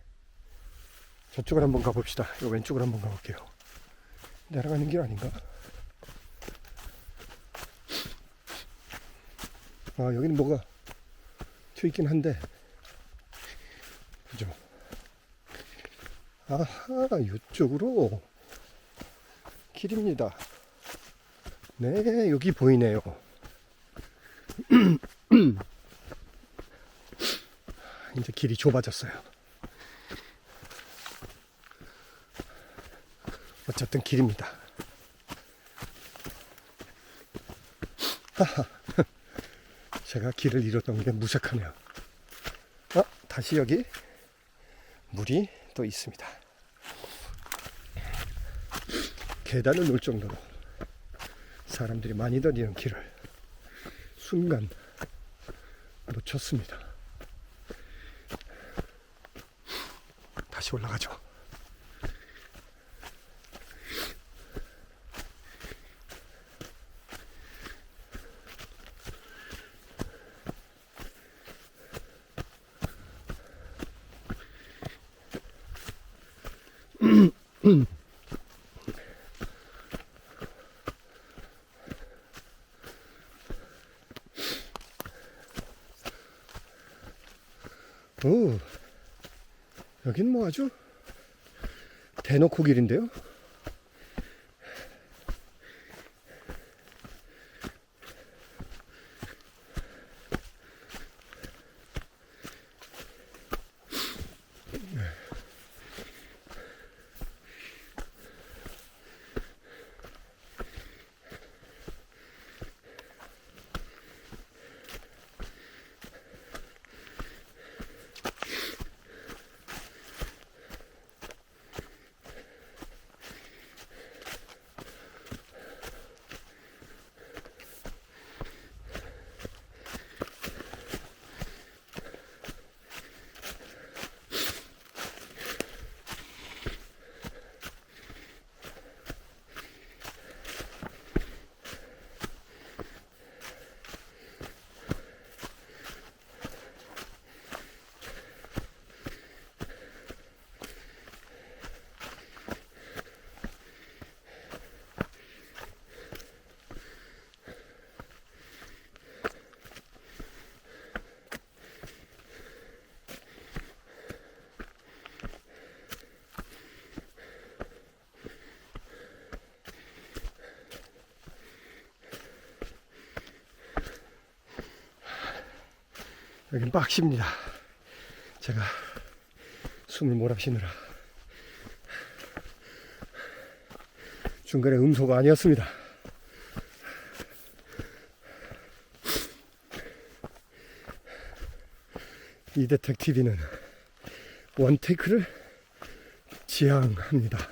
A: 저쪽으로 한번 가봅시다. 이 왼쪽으로 한번 가볼게요. 내려가는 길 아닌가? 아, 여기는 뭐가 튀어 있긴 한데, 그죠? 아하, 이쪽으로 길입니다. 네, 여기 보이네요. 이제 길이 좁아졌어요. 어쨌든 길입니다. 하하, 제가 길을 잃었던 게 무색하네요. 다시 여기 물이 또 있습니다. 계단을 놓을 정도로 사람들이 많이 다니는 길을 순간 놓쳤습니다. 다시 올라가죠. 오, 여긴 뭐 아주 대놓고 길인데요. 여긴 빡십니다. 제가 숨을 몰아쉬느라 중간에 음소가 아니었습니다. 이 데텍티비는 원테이크를 지향합니다.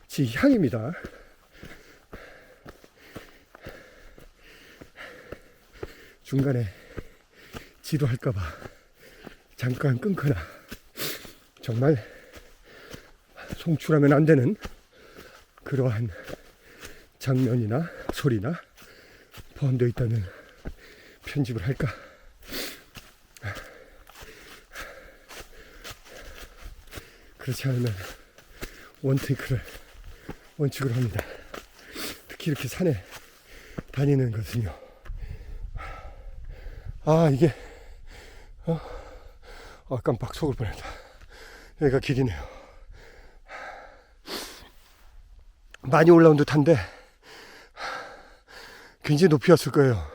A: 지향입니다. 중간에 지도할까봐 잠깐 끊거나 정말 송출하면 안 되는 그러한 장면이나 소리나 포함되어 있다면 편집을 할까. 그렇지 않으면 원테이크를 원칙으로 합니다. 특히 이렇게 산에 다니는 것은요. 이게 깜빡 속을 뻔했다. 여기가 길이네요. 많이 올라온 듯한데 굉장히 높이 왔을 거예요.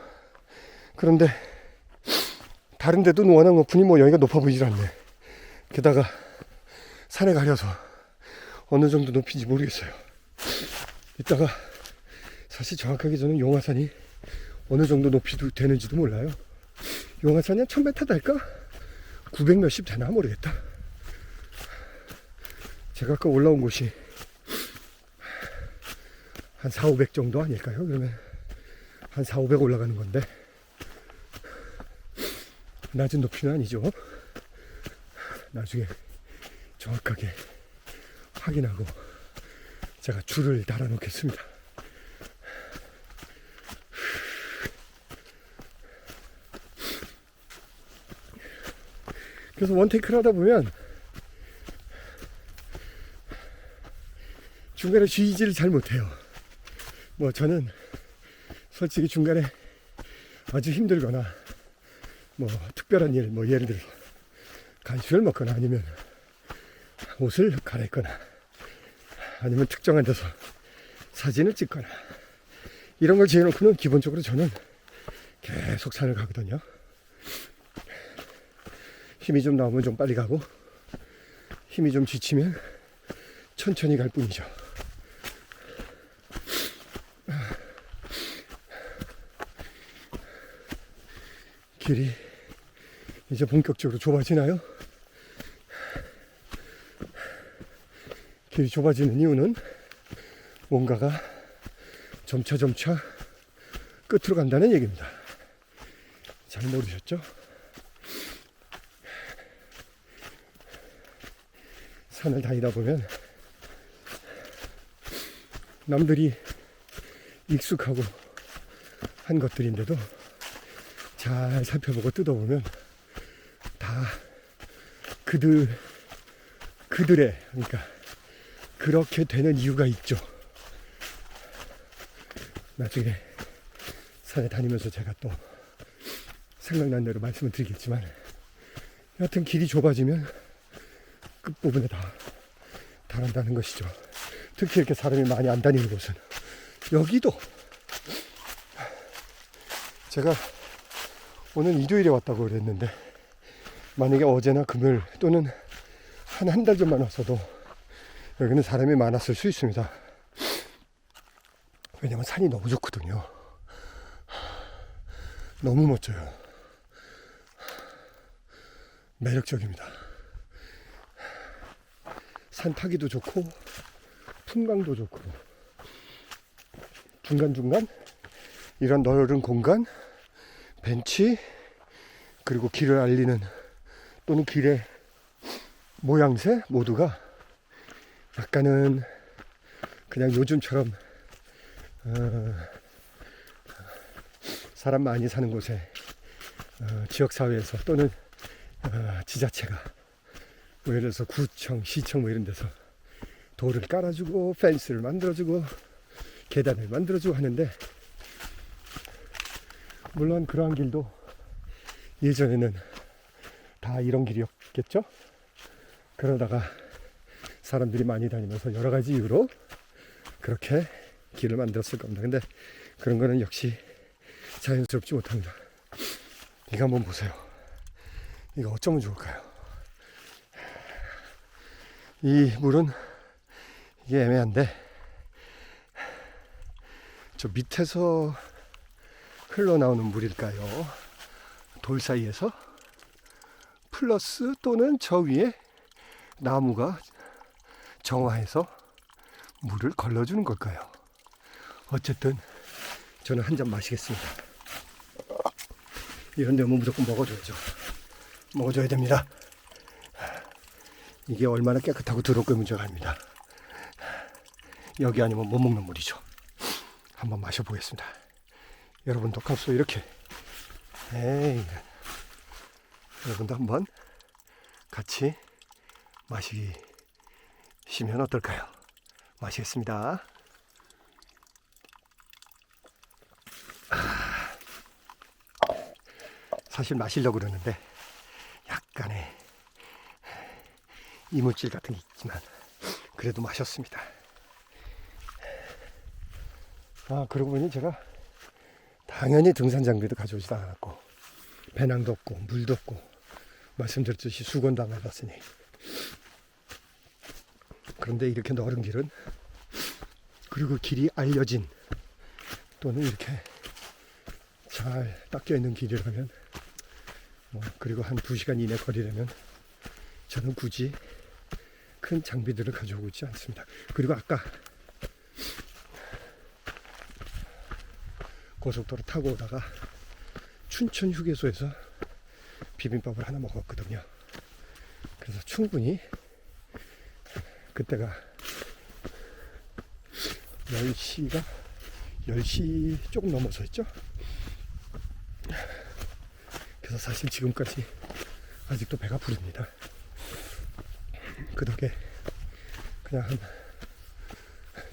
A: 그런데 다른 데도 워낙 높으니 여기가 높아 보이질 않네. 게다가 산에 가려서 어느 정도 높이인지 모르겠어요. 이따가 사실 정확하게 저는 용화산이 어느 정도 높이 되는지도 몰라요. 용화산이 한 1000m 될까? 900 몇십 되나 모르겠다. 제가 아까 올라온 곳이 한 4, 500 정도 아닐까요? 그러면 한 4, 500 올라가는 건데 낮은 높이는 아니죠. 나중에 정확하게 확인하고 제가 줄을 달아 놓겠습니다. 그래서 원테이크를 하다 보면 중간에 쉬지를 잘 못해요. 저는 솔직히 중간에 아주 힘들거나 특별한 일, 예를 들어서 간식을 먹거나 아니면 옷을 갈아입거나 아니면 특정한 데서 사진을 찍거나 이런 걸 정해놓고는 기본적으로 저는 계속 산을 가거든요. 힘이 좀 나오면 좀 빨리 가고 힘이 좀 지치면 천천히 갈 뿐이죠. 길이 이제 본격적으로 좁아지나요? 길이 좁아지는 이유는 뭔가가 점차 끝으로 간다는 얘기입니다. 잘 모르셨죠? 산을 다니다 보면 남들이 익숙하고 한 것들인데도 잘 살펴보고 뜯어보면 다 그들의 그러니까 그렇게 되는 이유가 있죠. 나중에 산에 다니면서 제가 또 생각난 대로 말씀을 드리겠지만 여하튼 길이 좁아지면 끝부분에 다 달한다는 것이죠. 특히 이렇게 사람이 많이 안 다니는 곳은 여기도 제가 오늘 일요일에 왔다고 그랬는데 만약에 어제나 금요일 또는 한 달 전만 왔어도 여기는 사람이 많았을 수 있습니다. 왜냐면 산이 너무 좋거든요. 너무 멋져요. 매력적입니다. 산 타기도 좋고 풍광도 좋고 중간중간 이런 넓은 공간, 벤치, 그리고 길을 알리는 또는 길의 모양새 모두가 약간은 그냥 요즘처럼 사람 많이 사는 곳에 지역사회에서 또는 지자체가 예를 들어서 구청, 시청 이런 데서 돌을 깔아주고 펜스를 만들어주고 계단을 만들어주고 하는데 물론 그러한 길도 예전에는 다 이런 길이었겠죠. 그러다가 사람들이 많이 다니면서 여러 가지 이유로 그렇게 길을 만들었을 겁니다. 근데 그런 거는 역시 자연스럽지 못합니다. 이거 한번 보세요. 이거 어쩌면 좋을까요? 이 물은 이게 애매한데 저 밑에서 흘러나오는 물일까요? 돌 사이에서? 플러스 또는 저 위에 나무가 정화해서 물을 걸러주는 걸까요? 어쨌든 저는 한 잔 마시겠습니다. 이런 데 오면 무조건 먹어줘야죠. 먹어줘야 됩니다. 이게 얼마나 깨끗하고 더럽고 문제가 아닙니다. 여기 아니면 못 먹는 물이죠. 한번 마셔보겠습니다. 여러분도 값소 이렇게 여러분도 한번 같이 마시시면 어떨까요? 마시겠습니다. 사실 마시려고 그러는데 약간의 이물질 같은 게 있지만 그래도 마셨습니다. 그러고 보니 제가 당연히 등산 장비도 가져오지도 않았고 배낭도 없고 물도 없고 말씀드렸듯이 수건도 안 해봤으니. 그런데 이렇게 넓은 길은, 그리고 길이 알려진 또는 이렇게 잘 닦여 있는 길이라면 그리고 한 2시간 이내 거리라면 저는 굳이 큰 장비들을 가져오고 있지 않습니다. 그리고 아까 고속도로 타고 오다가 춘천 휴게소에서 비빔밥을 하나 먹었거든요. 그래서 충분히 그때가 10시 조금 넘어서 했죠. 그래서 사실 지금까지 아직도 배가 부릅니다. 그 덕에 그냥 한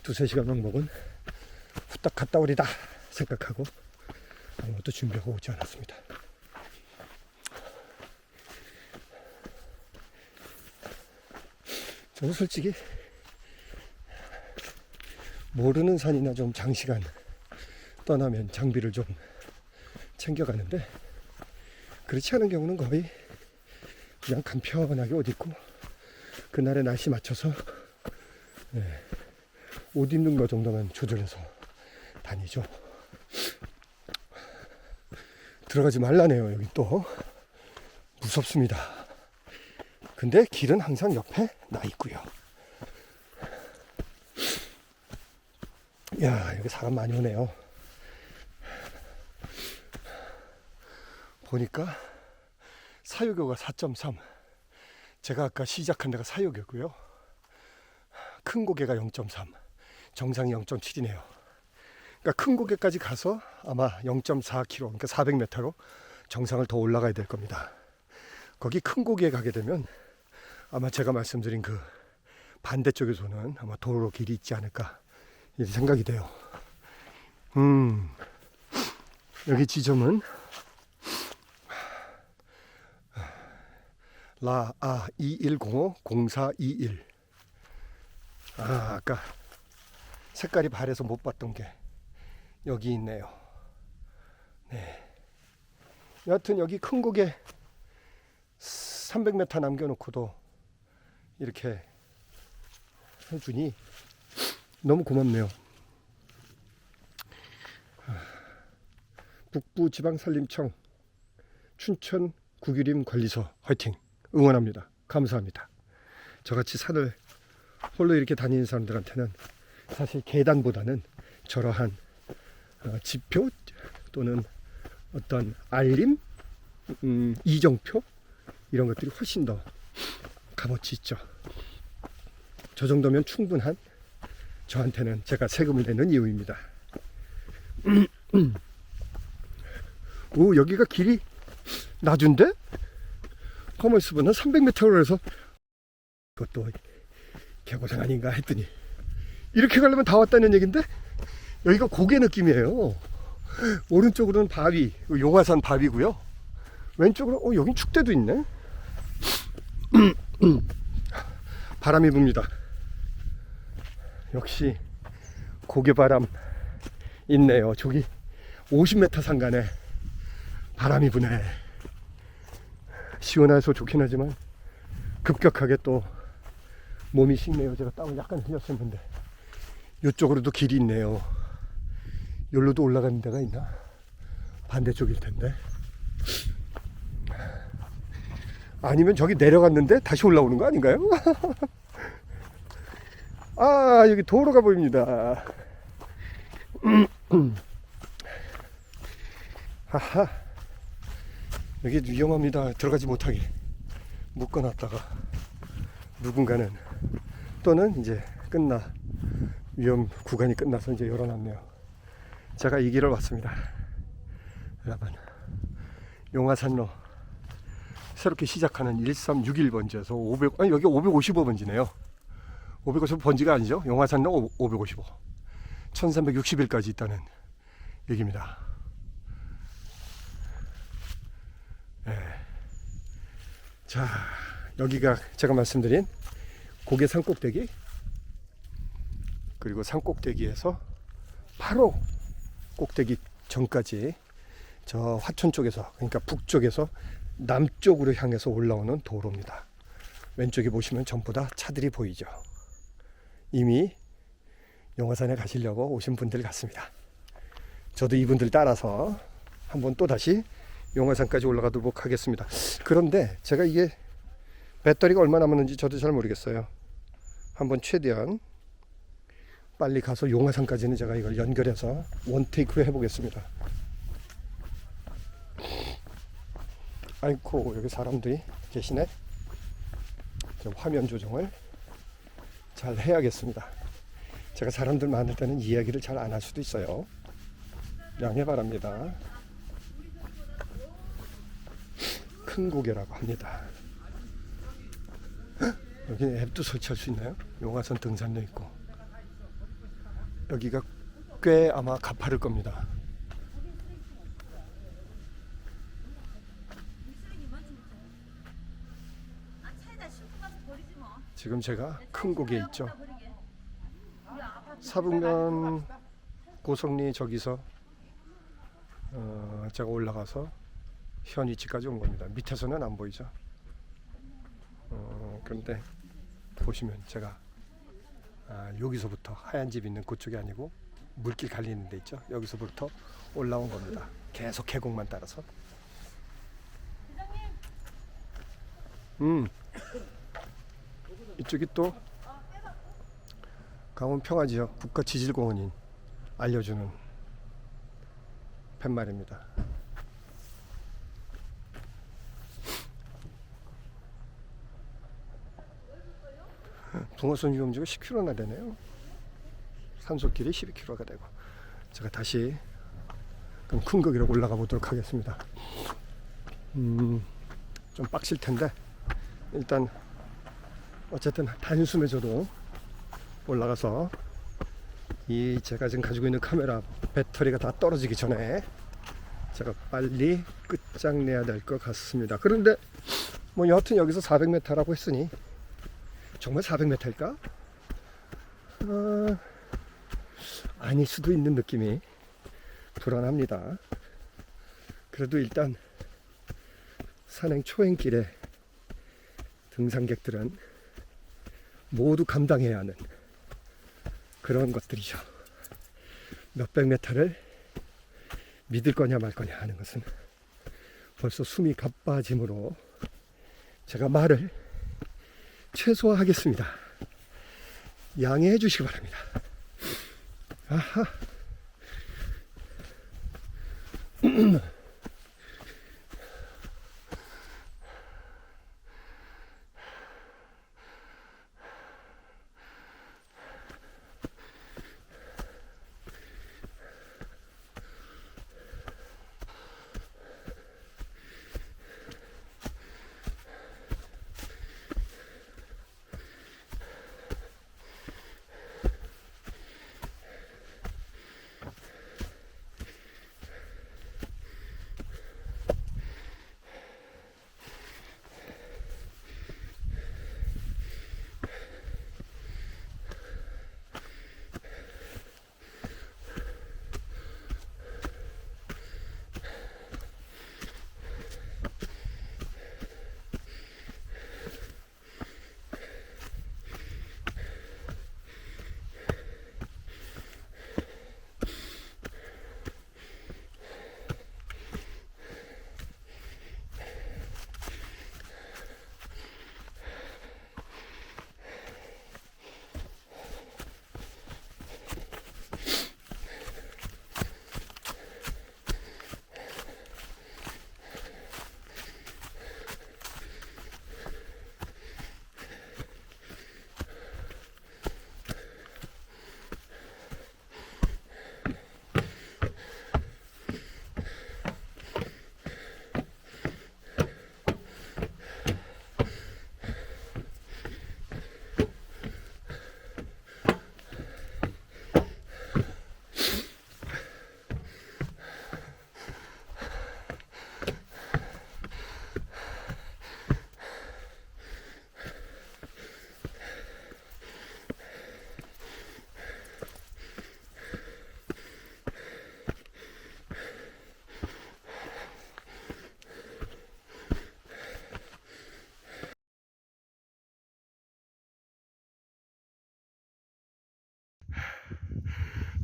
A: 2-3시간만 먹은 후딱 갔다 오리다 생각하고 아무것도 준비하고 오지 않았습니다. 저는 솔직히 모르는 산이나 좀 장시간 떠나면 장비를 좀 챙겨가는데, 그렇지 않은 경우는 거의 그냥 간편하게 옷 입고 그날의 날씨 맞춰서 옷 입는 거 정도만 조절해서 다니죠. 들어가지 말라네요. 여기 또 무섭습니다. 근데 길은 항상 옆에 나 있고요. 야, 여기 사람 많이 오네요. 보니까 사유교가 4.3, 제가 아까 시작한 데가 사유교고요. 큰 고개가 0.3, 정상이 0.7이네요. 그러니까 큰 고개까지 가서 아마 0.4km, 그러니까 400m로 정상을 더 올라가야 될 겁니다. 거기 큰 고개에 가게 되면 아마 제가 말씀드린 그 반대쪽에서는 아마 도로 길이 있지 않을까 이렇게 생각이 돼요. 여기 지점은 라아 2105-0421. 아까 색깔이 바래서 못 봤던 게 여기 있네요. 네. 여하튼 여기 큰 고개 300m 남겨놓고도 이렇게 해주니 너무 고맙네요. 북부지방산림청 춘천 구규림 관리소 화이팅! 응원합니다. 감사합니다. 저같이 산을 홀로 이렇게 다니는 사람들한테는 사실 계단보다는 저러한 지표 또는 어떤 알림, 이정표 이런 것들이 훨씬 더 값어치 있죠. 저 정도면 충분한, 저한테는 제가 세금을 내는 이유입니다. 오, 여기가 길이 낮은데? 커먼스보다 300m로 해서 그것도 개고생 아닌가 했더니 이렇게 가려면 다 왔다는 얘긴데, 여기가 고개 느낌이에요. 오른쪽으로는 바위, 용화산 바위고요. 왼쪽으로 여긴 축대도 있네. 바람이 붑니다. 역시 고개바람 있네요. 저기 50m 상간에 바람이 부네. 시원해서 좋긴 하지만 급격하게 또 몸이 식네요. 제가 땀을 약간 흘렸었는데 이쪽으로도 길이 있네요. 여기로도 올라가는 데가 있나? 반대쪽일 텐데. 아니면 저기 내려갔는데 다시 올라오는 거 아닌가요? 아, 여기 도로가 보입니다. 하하, 여기 위험합니다. 들어가지 못하게 묶어놨다가 누군가는, 또는 이제 위험 구간이 끝나서 이제 열어놨네요. 제가 이 길을 왔습니다. 여러분, 용화산로 새롭게 시작하는 1361번지에서 500, 아니 여기 555번지네요. 555번지가 아니죠. 용화산로 555. 1360일까지 있다는 얘기입니다. 네. 자, 여기가 제가 말씀드린 고개 산꼭대기, 그리고 산꼭대기에서 바로 꼭대기 전까지 저 화촌 쪽에서, 그러니까 북쪽에서 남쪽으로 향해서 올라오는 도로입니다. 왼쪽에 보시면 전부 다 차들이 보이죠. 이미 용화산에 가시려고 오신 분들 같습니다. 저도 이분들 따라서 한번 또 다시 용화산까지 올라가도록 하겠습니다. 그런데 제가 이게 배터리가 얼마 남았는지 저도 잘 모르겠어요. 한번 최대한 빨리 가서 용화산까지는 제가 이걸 연결해서 원테이크로 해보겠습니다. 아이고, 여기 사람들이 계시네. 화면 조정을 잘 해야겠습니다. 제가 사람들 많을 때는 이야기를 잘 안 할 수도 있어요. 양해 바랍니다. 큰 고개라고 합니다. 여기 앱도 설치할 수 있나요? 용화산 등산로 있고. 여기가 꽤 아마 가파를 겁니다. 지금 제가 큰 고개에 있죠. 사북면 고성리 저기서 제가 올라가서 현 위치까지 온 겁니다. 밑에서는 안 보이죠. 그런데 보시면 제가 여기서부터 하얀 집 있는 그쪽이 아니고 물길 갈리는 데 있죠. 여기서부터 올라온 겁니다. 계속 계곡만 따라서. 이쪽이 또 강원 평화지역 국가지질공원인 알려주는 팻말입니다. 붕어선 위험지가 10km나 되네요. 산속길이 12km가 되고. 제가 다시 그럼 큰 거기로 올라가 보도록 하겠습니다. 좀 빡실 텐데 일단 어쨌든 단숨에 저도 올라가서 이 제가 지금 가지고 있는 카메라 배터리가 다 떨어지기 전에 제가 빨리 끝장내야 될 것 같습니다. 그런데 뭐 여하튼 여기서 400m라고 했으니 정말 400m일까? 아닐 수도 있는 느낌이 불안합니다. 그래도 일단 산행 초행길에 등산객들은 모두 감당해야 하는 그런 것들이죠. 몇백 메타를 믿을 거냐 말 거냐 하는 것은 벌써 숨이 가빠짐으로 제가 말을 최소화하겠습니다. 양해해 주시기 바랍니다. 아하.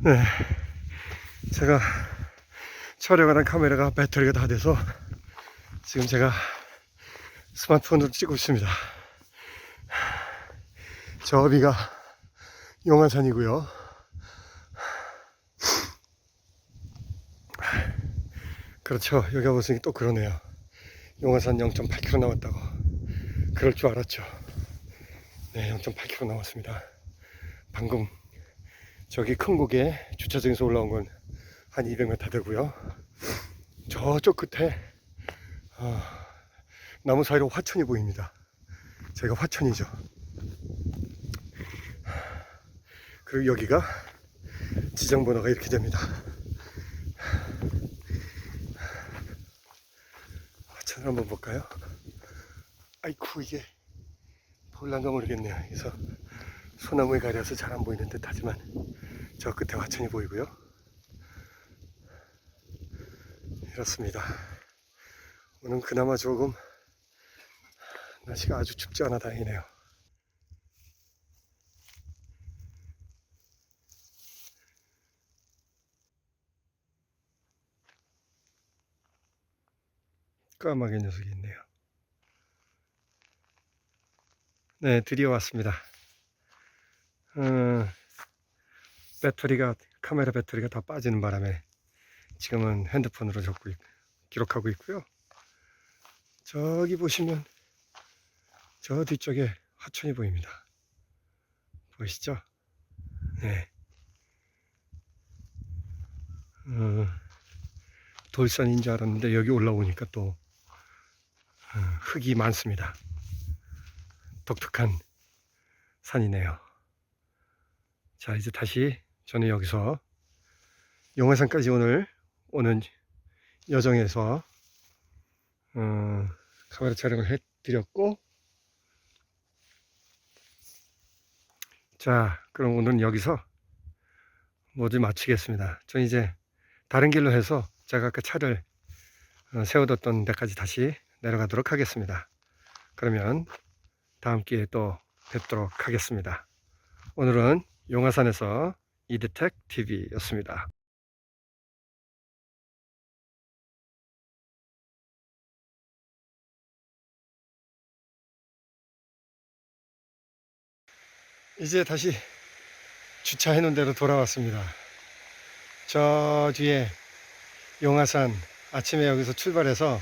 A: 네, 제가 촬영하는 카메라가 배터리가 다 돼서 지금 제가 스마트폰으로 찍고 있습니다. 저 위가 용화산이고요. 그렇죠. 여기 와보시니 또 그러네요. 용화산 0.8km 남았다고. 그럴 줄 알았죠. 네, 0.8km 남았습니다. 방금 저기 큰 고개 주차장에서 올라온 건 한 200m 되고요. 저쪽 끝에 나무 사이로 화천이 보입니다. 저희가 화천이죠. 그리고 여기가 지정번호가 이렇게 됩니다. 화천을 한번 볼까요? 아이쿠, 이게 볼란가 모르겠네요. 그래서 소나무에 가려서 잘 안 보이는 듯 하지만 저 끝에 화천이 보이고요. 이렇습니다. 오늘 그나마 조금 날씨가 아주 춥지 않아 다행이네요. 까마귀 녀석이 있네요. 네, 드디어 왔습니다. 카메라 배터리가 다 빠지는 바람에 지금은 핸드폰으로 기록하고 있고요. 저기 보시면 저 뒤쪽에 화천이 보입니다. 보이시죠? 네. 돌산인 줄 알았는데 여기 올라오니까 또 흙이 많습니다. 독특한 산이네요. 자, 이제 다시 저는 여기서 용화산까지 오늘 오는 여정에서 카메라 촬영을 해드렸고, 자, 그럼 오늘은 여기서 모두 마치겠습니다. 저는 이제 다른 길로 해서 제가 아까 차를 세워뒀던 데까지 다시 내려가도록 하겠습니다. 그러면 다음 기회에 또 뵙도록 하겠습니다. 오늘은 용화산에서 이드텍 TV였습니다. 이제 다시 주차해 놓은 데로 돌아왔습니다. 저 뒤에 용화산, 아침에 여기서 출발해서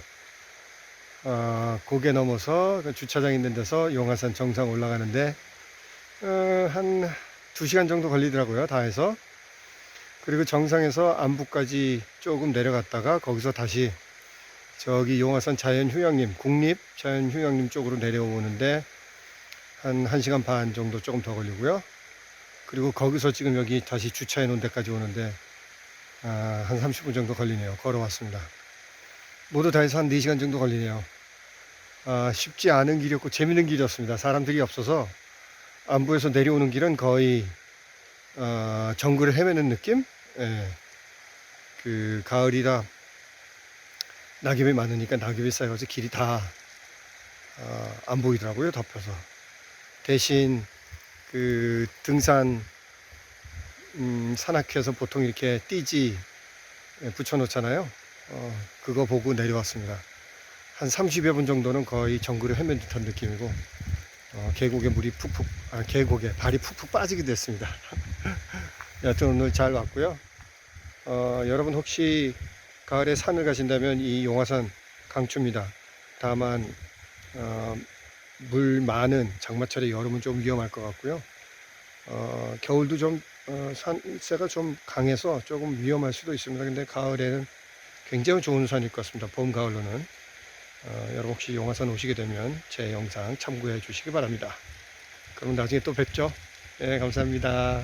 A: 고개 넘어서 그 주차장 있는 데서 용화산 정상 올라가는데 한 2시간 정도 걸리더라고요, 다 해서. 그리고 정상에서 안부까지 조금 내려갔다가 거기서 다시 저기 용화산 자연휴양림, 국립자연휴양림 쪽으로 내려오는데 한 1시간 반 정도 조금 더 걸리고요. 그리고 거기서 지금 여기 다시 주차해 놓은 데까지 오는데 한 30분 정도 걸리네요. 걸어왔습니다. 모두 다 해서 한 4시간 정도 걸리네요. 쉽지 않은 길이었고 재밌는 길이었습니다. 사람들이 없어서 안부에서 내려오는 길은 거의 정글을 헤매는 느낌? 예. 그 가을이라 낙엽이 많으니까 낙엽이 쌓여서 길이 다 안 보이더라고요, 덮여서. 대신 그 등산 산악회에서 보통 이렇게 띠지 붙여 놓잖아요. 그거 보고 내려왔습니다. 한 30여 분 정도는 거의 정글을 헤맨 듯한 느낌이고 계곡에 계곡에 발이 푹푹 빠지게 됐습니다. 여튼 오늘 잘 왔고요. 여러분 혹시 가을에 산을 가신다면 이 용화산 강추입니다. 다만 물 많은 장마철에 여름은 좀 위험할 것 같고요. 겨울도 좀 산세가 좀 강해서 조금 위험할 수도 있습니다. 근데 가을에는 굉장히 좋은 산일 것 같습니다. 봄, 가을로는. 여러분 혹시 용화산 오시게 되면 제 영상 참고해 주시기 바랍니다. 그럼 나중에 또 뵙죠. 네, 감사합니다.